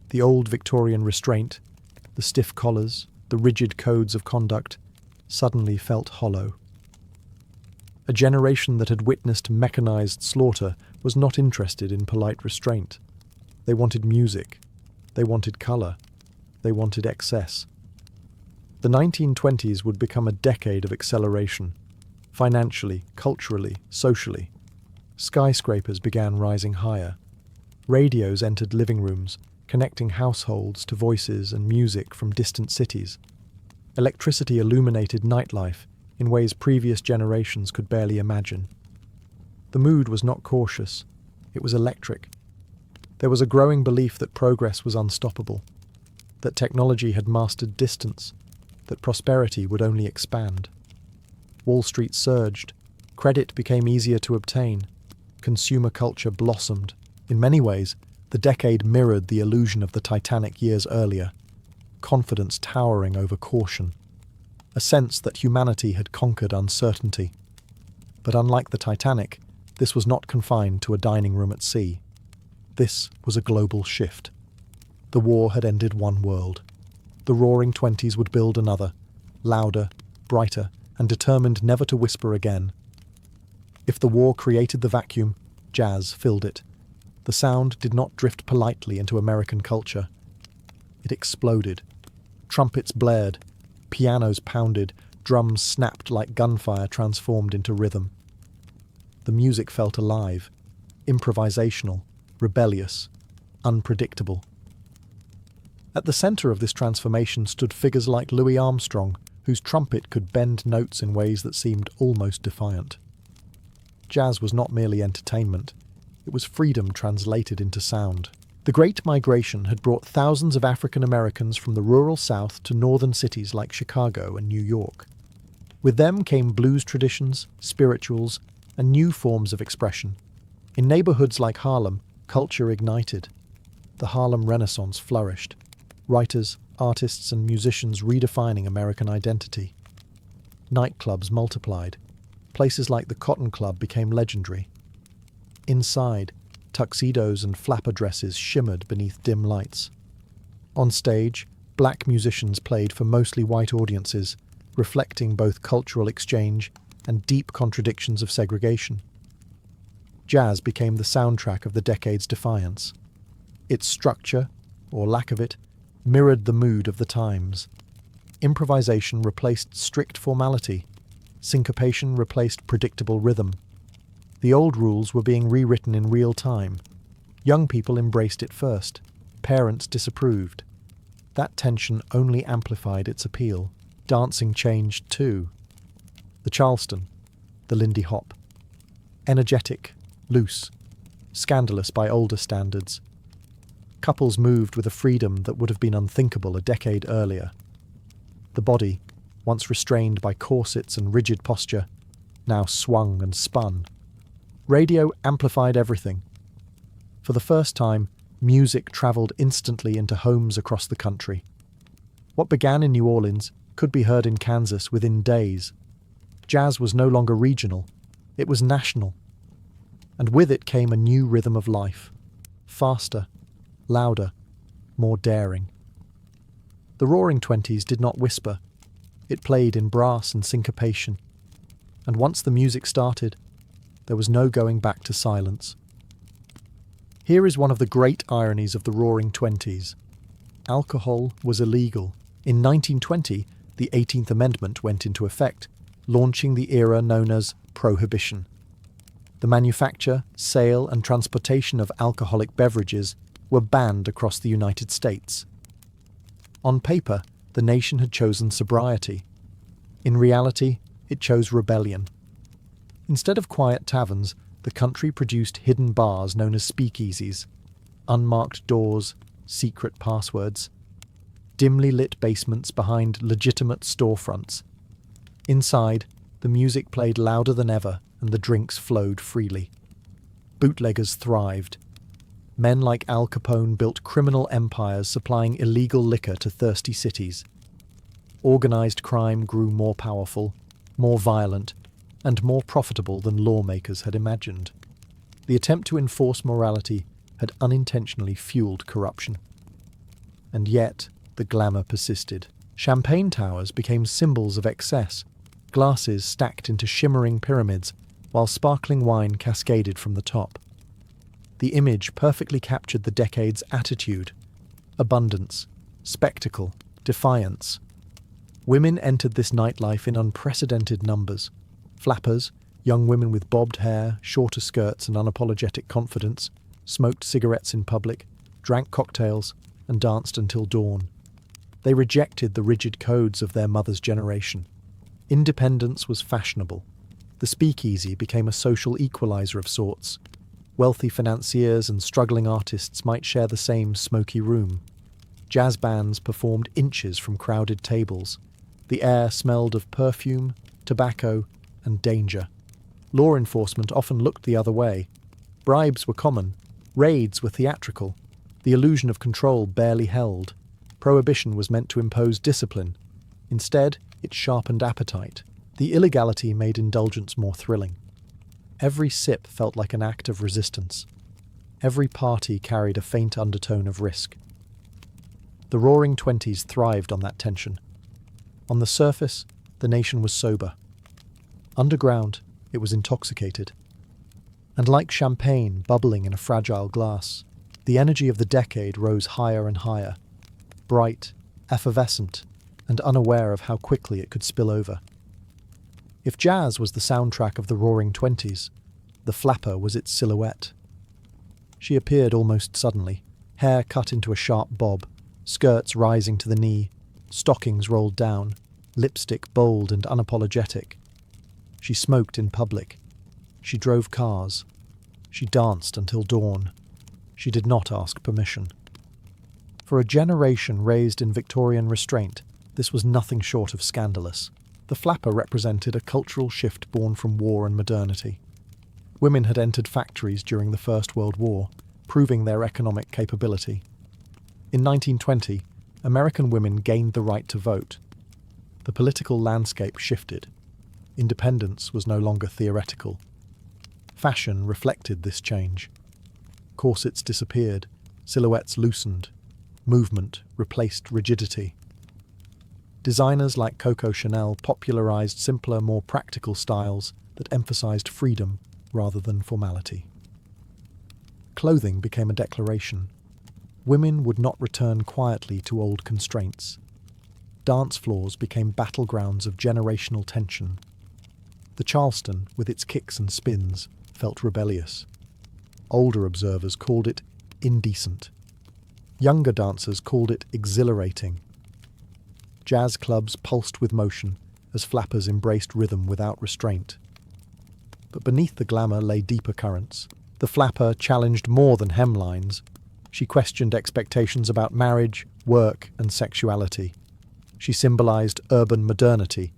Speaker 1: The old Victorian restraint, the stiff collars, the rigid codes of conduct, suddenly felt hollow. A generation that had witnessed mechanized slaughter was not interested in polite restraint. They wanted music. They wanted color. They wanted excess. The 1920s would become a decade of acceleration, financially, culturally, socially. Skyscrapers began rising higher. Radios entered living rooms, connecting households to voices and music from distant cities. Electricity illuminated nightlife in ways previous generations could barely imagine. The mood was not cautious, it was electric. There was a growing belief that progress was unstoppable, that technology had mastered distance, that prosperity would only expand. Wall Street surged, credit became easier to obtain, consumer culture blossomed. In many ways, the decade mirrored the illusion of the Titanic years earlier, confidence towering over caution, a sense that humanity had conquered uncertainty. But unlike the Titanic, this was not confined to a dining room at sea. This was a global shift. The war had ended one world. The Roaring Twenties would build another, louder, brighter, and determined never to whisper again. If the war created the vacuum, jazz filled it. The sound did not drift politely into American culture. It exploded. Trumpets blared, pianos pounded, drums snapped like gunfire transformed into rhythm. The music felt alive, improvisational, rebellious, unpredictable. At the centre of this transformation stood figures like Louis Armstrong, whose trumpet could bend notes in ways that seemed almost defiant. Jazz was not merely entertainment, it was freedom translated into sound. The Great Migration had brought thousands of African Americans from the rural South to northern cities like Chicago and New York. With them came blues traditions, spirituals, and new forms of expression. In neighborhoods like Harlem, culture ignited. The Harlem Renaissance flourished. Writers, artists, and musicians redefining American identity. Nightclubs multiplied. Places like the Cotton Club became legendary. Inside, tuxedos and flapper dresses shimmered beneath dim lights. On stage, black musicians played for mostly white audiences, reflecting both cultural exchange and deep contradictions of segregation. Jazz became the soundtrack of the decade's defiance. Its structure, or lack of it, mirrored the mood of the times. Improvisation replaced strict formality. Syncopation replaced predictable rhythm. The old rules were being rewritten in real time. Young people embraced it first. Parents disapproved. That tension only amplified its appeal. Dancing changed too. The Charleston, the Lindy Hop, Energetic, loose, scandalous by older standards. Couples moved with a freedom that would have been unthinkable a decade earlier. The body, once restrained by corsets and rigid posture, now swung and spun. Radio amplified everything. For the first time, music travelled instantly into homes across the country. What began in New Orleans could be heard in Kansas within days. Jazz was no longer regional, it was national. And with it came a new rhythm of life, faster, louder, more daring. The Roaring Twenties did not whisper. It played in brass and syncopation. And once the music started, there was no going back to silence. Here is one of the great ironies of the Roaring Twenties. Alcohol was illegal. In 1920, the 18th Amendment went into effect, launching the era known as Prohibition. The manufacture, sale and transportation of alcoholic beverages were banned across the United States. On paper, the nation had chosen sobriety. In reality, it chose rebellion. Instead of quiet taverns, the country produced hidden bars known as speakeasies, unmarked doors, secret passwords, dimly lit basements behind legitimate storefronts. Inside, the music played louder than ever and the drinks flowed freely. Bootleggers thrived. Men like Al Capone built criminal empires supplying illegal liquor to thirsty cities. Organised crime grew more powerful, more violent, and more profitable than lawmakers had imagined. The attempt to enforce morality had unintentionally fueled corruption. And yet, the glamour persisted. Champagne towers became symbols of excess, glasses stacked into shimmering pyramids, while sparkling wine cascaded from the top. The image perfectly captured the decade's attitude: abundance, spectacle, defiance. Women entered this nightlife in unprecedented numbers. Flappers, young women with bobbed hair, shorter skirts and unapologetic confidence, smoked cigarettes in public, drank cocktails, and danced until dawn. They rejected the rigid codes of their mother's generation. Independence was fashionable. The speakeasy became a social equalizer of sorts. Wealthy financiers and struggling artists might share the same smoky room. Jazz bands performed inches from crowded tables. The air smelled of perfume, tobacco, and danger. Law enforcement often looked the other way. Bribes were common. Raids were theatrical. The illusion of control barely held. Prohibition was meant to impose discipline. Instead, it sharpened appetite. The illegality made indulgence more thrilling. Every sip felt like an act of resistance. Every party carried a faint undertone of risk. The Roaring Twenties thrived on that tension. On the surface, the nation was sober. Underground, it was intoxicated. And like champagne bubbling in a fragile glass, the energy of the decade rose higher and higher, bright, effervescent, and unaware of how quickly it could spill over. If jazz was the soundtrack of the Roaring Twenties, the flapper was its silhouette. She appeared almost suddenly, hair cut into a sharp bob, skirts rising to the knee, stockings rolled down, lipstick bold and unapologetic. She smoked in public. She drove cars. She danced until dawn. She did not ask permission. For a generation raised in Victorian restraint, this was nothing short of scandalous. The flapper represented a cultural shift born from war and modernity. Women had entered factories during the First World War, proving their economic capability. In 1920, American women gained the right to vote. The political landscape shifted. Independence was no longer theoretical. Fashion reflected this change. Corsets disappeared, silhouettes loosened, movement replaced rigidity. Designers like Coco Chanel popularized simpler, more practical styles that emphasized freedom rather than formality. Clothing became a declaration. Women would not return quietly to old constraints. Dance floors became battlegrounds of generational tension. The Charleston, with its kicks and spins, felt rebellious. Older observers called it indecent. Younger dancers called it exhilarating. Jazz clubs pulsed with motion as flappers embraced rhythm without restraint. but beneath the glamour lay deeper currents. The flapper challenged more than hemlines. She questioned expectations about marriage, work, and sexuality. She symbolized urban modernity,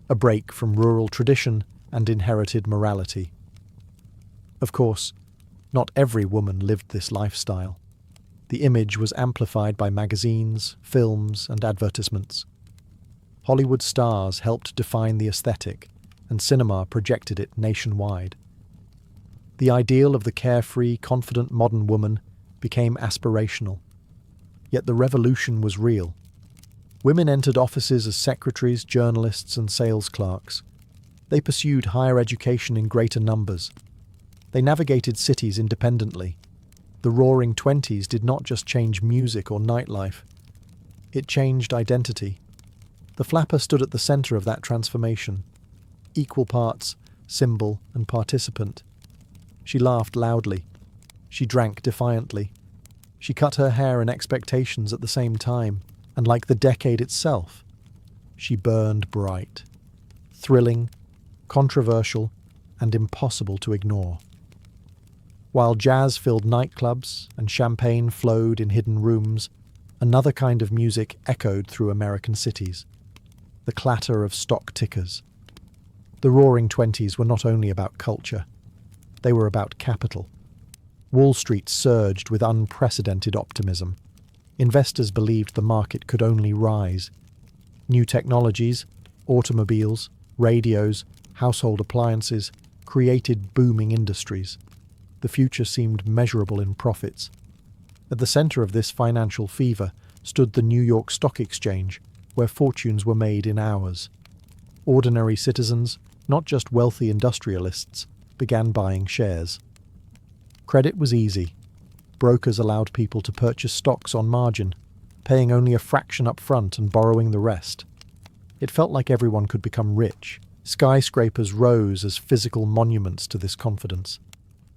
Speaker 1: a break from rural tradition and inherited morality. Of course, not every woman lived this lifestyle. The image was amplified by magazines, films, and advertisements. Hollywood stars helped define the aesthetic, and cinema projected it nationwide. The ideal of the carefree, confident modern woman became aspirational. Yet the revolution was real. Women entered offices as secretaries, journalists, and sales clerks. They pursued higher education in greater numbers. They navigated cities independently. The Roaring Twenties did not just change music or nightlife. It changed identity. The flapper stood at the center of that transformation, equal parts symbol and participant. She laughed loudly. She drank defiantly. She cut her hair in expectations at the same time, and like the decade itself, she burned bright, thrilling, controversial, and impossible to ignore. While jazz filled nightclubs and champagne flowed in hidden rooms, another kind of music echoed through American cities, the clatter of stock tickers. The Roaring Twenties were not only about culture, they were about capital. Wall Street surged with unprecedented optimism. Investors believed the market could only rise. New technologies, automobiles, radios, household appliances, created booming industries. The future seemed measurable in profits. At the center of this financial fever stood the New York Stock Exchange, where fortunes were made in hours. Ordinary citizens, not just wealthy industrialists, began buying shares. Credit was easy. Brokers allowed people to purchase stocks on margin, paying only a fraction up front and borrowing the rest. It felt like everyone could become rich. Skyscrapers rose as physical monuments to this confidence.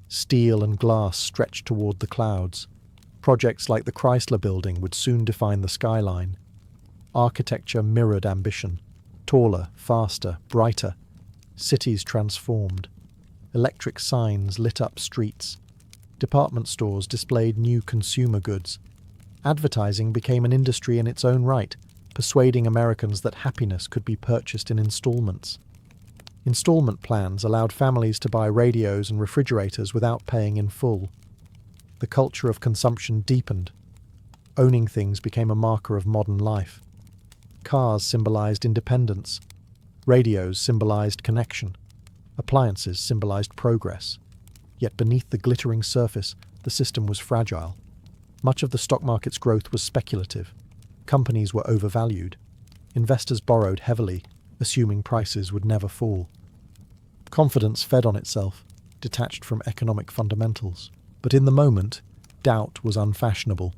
Speaker 1: Steel and glass stretched toward the clouds. Projects like the Chrysler Building would soon define the skyline. Architecture mirrored ambition. Taller, faster, brighter. Cities transformed. Electric signs lit up streets. Department stores displayed new consumer goods. Advertising became an industry in its own right, persuading Americans that happiness could be purchased in installments. Installment plans allowed families to buy radios and refrigerators without paying in full. The culture of consumption deepened. Owning things became a marker of modern life. Cars symbolized independence. Radios symbolized connection. Appliances symbolized progress. Yet beneath the glittering surface, the system was fragile. Much of the stock market's growth was speculative. Companies were overvalued. Investors borrowed heavily, assuming prices would never fall. Confidence fed on itself, detached from economic fundamentals. But in the moment, doubt was unfashionable.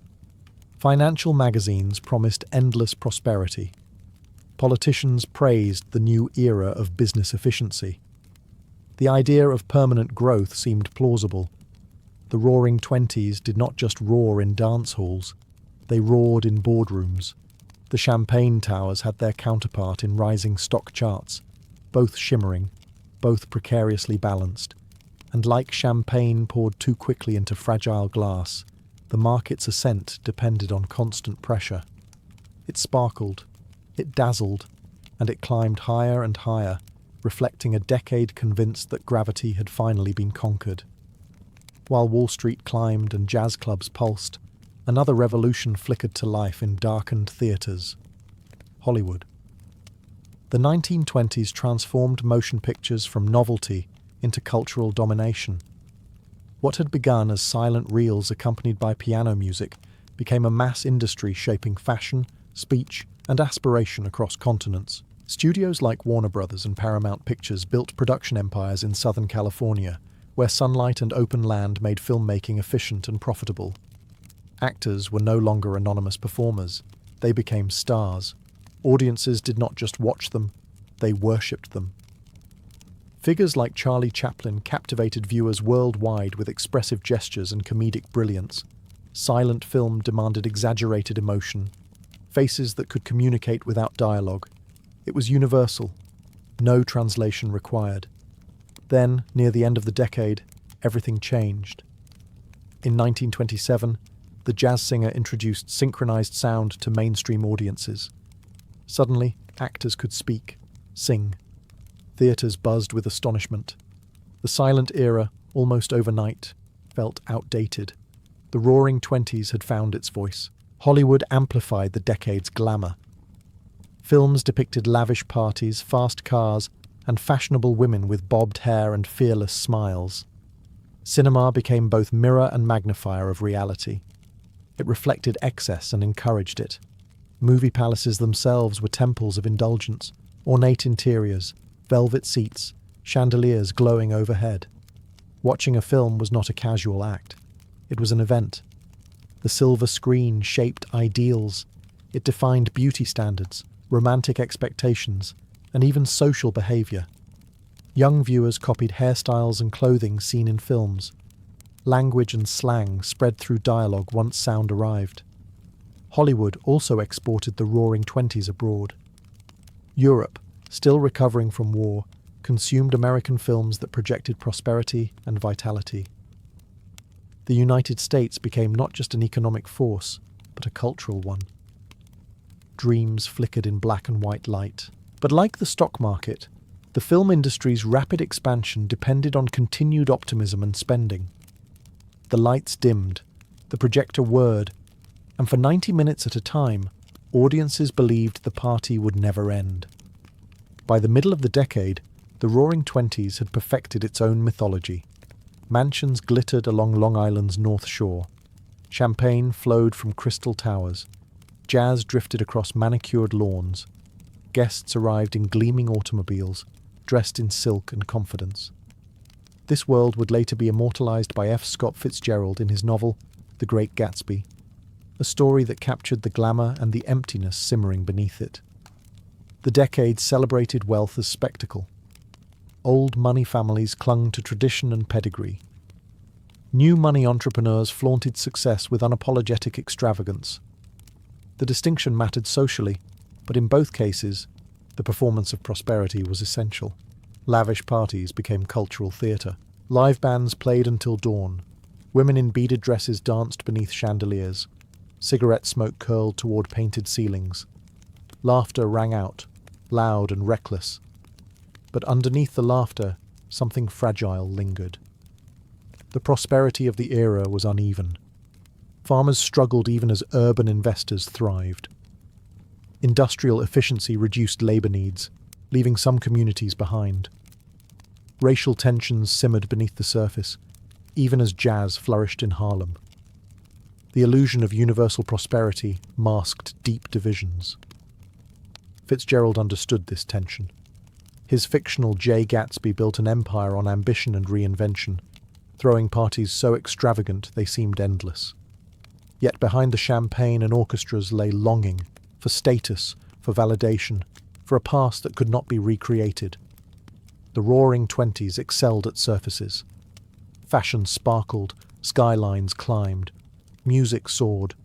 Speaker 1: Financial magazines promised endless prosperity. Politicians praised the new era of business efficiency. The idea of permanent growth seemed plausible. The Roaring Twenties did not just roar in dance halls, they roared in boardrooms. The champagne towers had their counterpart in rising stock charts, both shimmering, both precariously balanced. And like champagne poured too quickly into fragile glass, the market's ascent depended on constant pressure. It sparkled, it dazzled, and it climbed higher and higher, reflecting a decade convinced that gravity had finally been conquered. While Wall Street climbed and jazz clubs pulsed, another revolution flickered to life in darkened theaters. Hollywood. The 1920s transformed motion pictures from novelty into cultural domination. What had begun as silent reels accompanied by piano music became a mass industry shaping fashion, speech, and aspiration across continents. Studios like Warner Brothers and Paramount Pictures built production empires in Southern California, where sunlight and open land made filmmaking efficient and profitable. Actors were no longer anonymous performers. They became stars. Audiences did not just watch them, they worshipped them. Figures like Charlie Chaplin captivated viewers worldwide with expressive gestures and comedic brilliance. Silent film demanded exaggerated emotion, faces that could communicate without dialogue. It was universal, no translation required. Then, near the end of the decade, everything changed. In 1927, the jazz singer introduced synchronized sound to mainstream audiences. Suddenly, actors could speak, sing. Theatres buzzed with astonishment. The silent era, almost overnight, felt outdated. The Roaring Twenties had found its voice. Hollywood amplified the decade's glamour. Films depicted lavish parties, fast cars, and fashionable women with bobbed hair and fearless smiles. Cinema became both mirror and magnifier of reality. It reflected excess and encouraged it. Movie palaces themselves were temples of indulgence, ornate interiors, velvet seats, chandeliers glowing overhead. Watching a film was not a casual act. It was an event. The silver screen shaped ideals. It defined beauty standards, romantic expectations, and even social behavior. Young viewers copied hairstyles and clothing seen in films. Language and slang spread through dialogue once sound arrived. Hollywood also exported the Roaring Twenties abroad. Europe, still recovering from war, consumed American films that projected prosperity and vitality. The United States became not just an economic force, but a cultural one. Dreams flickered in black and white light. But like the stock market, the film industry's rapid expansion depended on continued optimism and spending. The lights dimmed, the projector whirred, and for 90 minutes at a time, audiences believed the party would never end. By the middle of the decade, the Roaring Twenties had perfected its own mythology. Mansions glittered along Long Island's North Shore. Champagne flowed from crystal towers. Jazz drifted across manicured lawns. Guests arrived in gleaming automobiles, dressed in silk and confidence. This world would later be immortalized by F. Scott Fitzgerald in his novel, The Great Gatsby, a story that captured the glamour and the emptiness simmering beneath it. The decade celebrated wealth as spectacle. Old money families clung to tradition and pedigree. New money entrepreneurs flaunted success with unapologetic extravagance. The distinction mattered socially, but in both cases, the performance of prosperity was essential. Lavish parties became cultural theatre. Live bands played until dawn. Women in beaded dresses danced beneath chandeliers. Cigarette smoke curled toward painted ceilings. Laughter rang out, loud and reckless. But underneath the laughter, something fragile lingered. The prosperity of the era was uneven. Farmers struggled even as urban investors thrived. Industrial efficiency reduced labor needs, leaving some communities behind. Racial tensions simmered beneath the surface, even as jazz flourished in Harlem. The illusion of universal prosperity masked deep divisions. Fitzgerald understood this tension. His fictional J. Gatsby built an empire on ambition and reinvention, throwing parties so extravagant they seemed endless. Yet behind the champagne and orchestras lay longing for status, for validation, for a past that could not be recreated. The Roaring Twenties excelled at surfaces. Fashion sparkled, skylines climbed, music soared,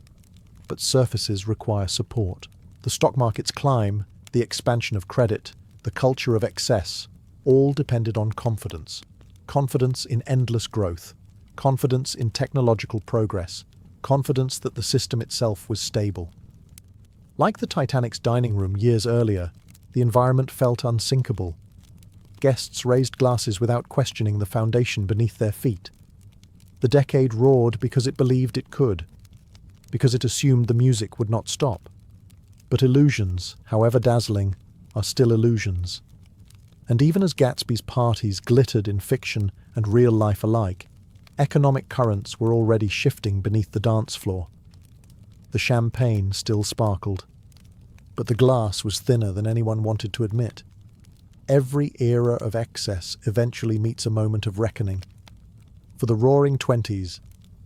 Speaker 1: but surfaces require support. The stock market's climb, the expansion of credit, the culture of excess, all depended on confidence. Confidence in endless growth, confidence in technological progress, confidence that the system itself was stable. Like the Titanic's dining room years earlier, the environment felt unsinkable. Guests raised glasses without questioning the foundation beneath their feet. The decade roared because it believed it could, because it assumed the music would not stop. But illusions, however dazzling, are still illusions. And even as Gatsby's parties glittered in fiction and real life alike, economic currents were already shifting beneath the dance floor. The champagne still sparkled, but the glass was thinner than anyone wanted to admit. Every era of excess eventually meets a moment of reckoning. For the Roaring Twenties,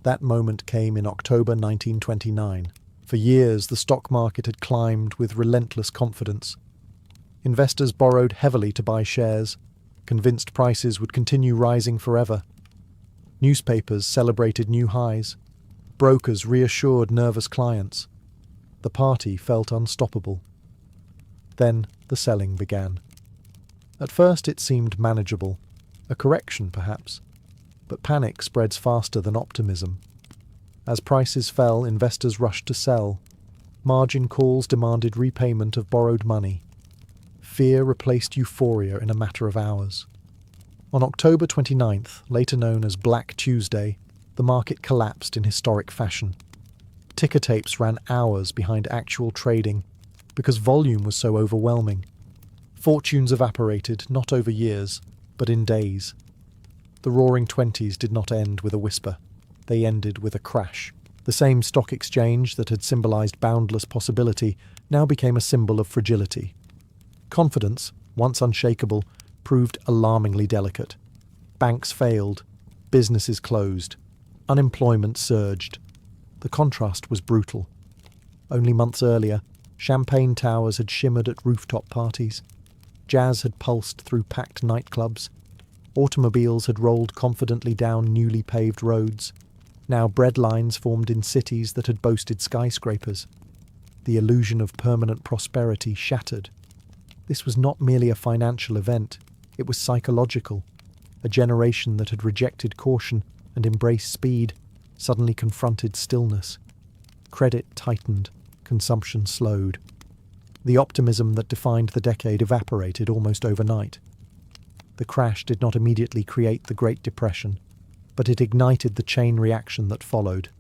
Speaker 1: that moment came in October 1929. For years, the stock market had climbed with relentless confidence. Investors borrowed heavily to buy shares, convinced prices would continue rising forever. Newspapers celebrated new highs. Brokers reassured nervous clients. The party felt unstoppable. Then the selling began. At first it seemed manageable. A correction, perhaps. But panic spreads faster than optimism. As prices fell, investors rushed to sell. Margin calls demanded repayment of borrowed money. Fear replaced euphoria in a matter of hours. On October 29th, later known as Black Tuesday, the market collapsed in historic fashion. Ticker tapes ran hours behind actual trading because volume was so overwhelming. Fortunes evaporated, not over years, but in days. The Roaring Twenties did not end with a whisper. They ended with a crash. The same stock exchange that had symbolized boundless possibility now became a symbol of fragility. Confidence, once unshakable, proved alarmingly delicate. Banks failed. Businesses closed. Unemployment surged. The contrast was brutal. Only months earlier, champagne towers had shimmered at rooftop parties. Jazz had pulsed through packed nightclubs. Automobiles had rolled confidently down newly paved roads. Now bread lines formed in cities that had boasted skyscrapers. The illusion of permanent prosperity shattered. This was not merely a financial event, it was psychological. A generation that had rejected caution and embraced speed suddenly confronted stillness. Credit tightened, consumption slowed. The optimism that defined the decade evaporated almost overnight. The crash did not immediately create the Great Depression, but it ignited the chain reaction that followed.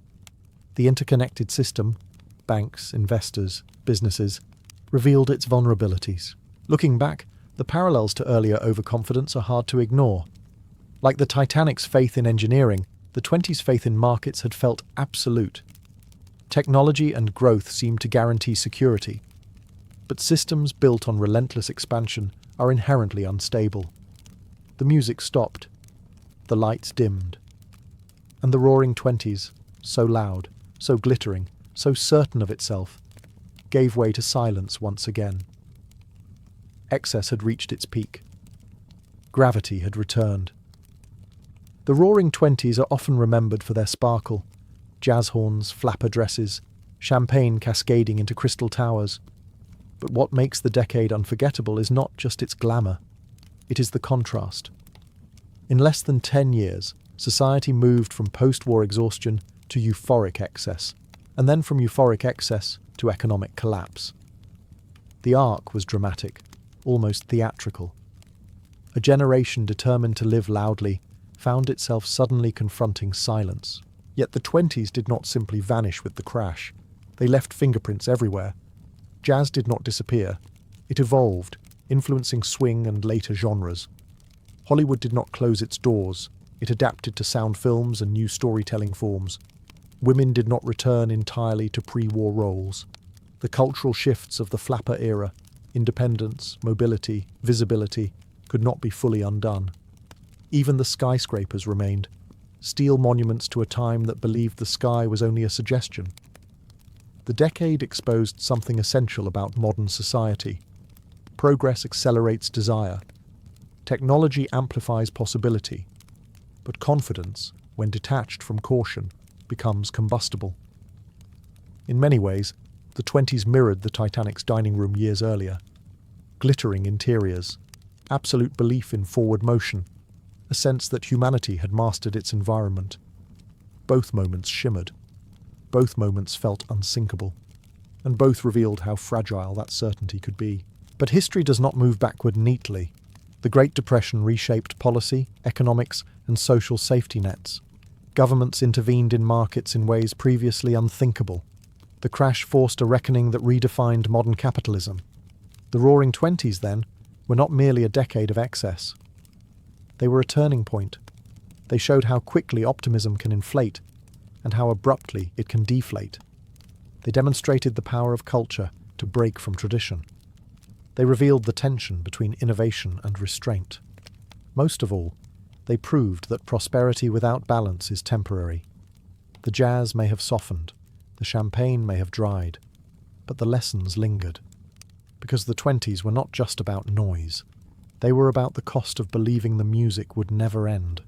Speaker 1: The interconnected system, banks, investors, businesses, revealed its vulnerabilities. Looking back, the parallels to earlier overconfidence are hard to ignore. Like the Titanic's faith in engineering, the 20s' faith in markets had felt absolute. Technology and growth seemed to guarantee security. But systems built on relentless expansion are inherently unstable. The music stopped. The lights dimmed. And the Roaring Twenties, so loud, so glittering, so certain of itself, gave way to silence once again. Excess had reached its peak. Gravity had returned. The Roaring Twenties are often remembered for their sparkle, jazz horns, flapper dresses, champagne cascading into crystal towers. But what makes the decade unforgettable is not just its glamour, it is the contrast. In less than 10 years, society moved from post-war exhaustion to euphoric excess, and then from euphoric excess to economic collapse. The arc was dramatic, almost theatrical. A generation determined to live loudly found itself suddenly confronting silence. Yet the 20s did not simply vanish with the crash. They left fingerprints everywhere. Jazz did not disappear. It evolved, influencing swing and later genres. Hollywood did not close its doors. It adapted to sound films and new storytelling forms. Women did not return entirely to pre-war roles. The cultural shifts of the flapper era, independence, mobility, visibility, could not be fully undone. Even the skyscrapers remained, steel monuments to a time that believed the sky was only a suggestion. The decade exposed something essential about modern society. Progress accelerates desire. Technology amplifies possibility. But confidence, when detached from caution, becomes combustible. In many ways, the 20s mirrored the Titanic's dining room years earlier. Glittering interiors, absolute belief in forward motion, a sense that humanity had mastered its environment. Both moments shimmered. Both moments felt unsinkable. And both revealed how fragile that certainty could be. But history does not move backward neatly. The Great Depression reshaped policy, economics, and social safety nets. Governments intervened in markets in ways previously unthinkable. The crash forced a reckoning that redefined modern capitalism. The Roaring Twenties, then, were not merely a decade of excess. They were a turning point. They showed how quickly optimism can inflate and how abruptly it can deflate. They demonstrated the power of culture to break from tradition. They revealed the tension between innovation and restraint. Most of all, they proved that prosperity without balance is temporary. The jazz may have softened, the champagne may have dried, but the lessons lingered. Because the 20s were not just about noise. They were about the cost of believing the music would never end.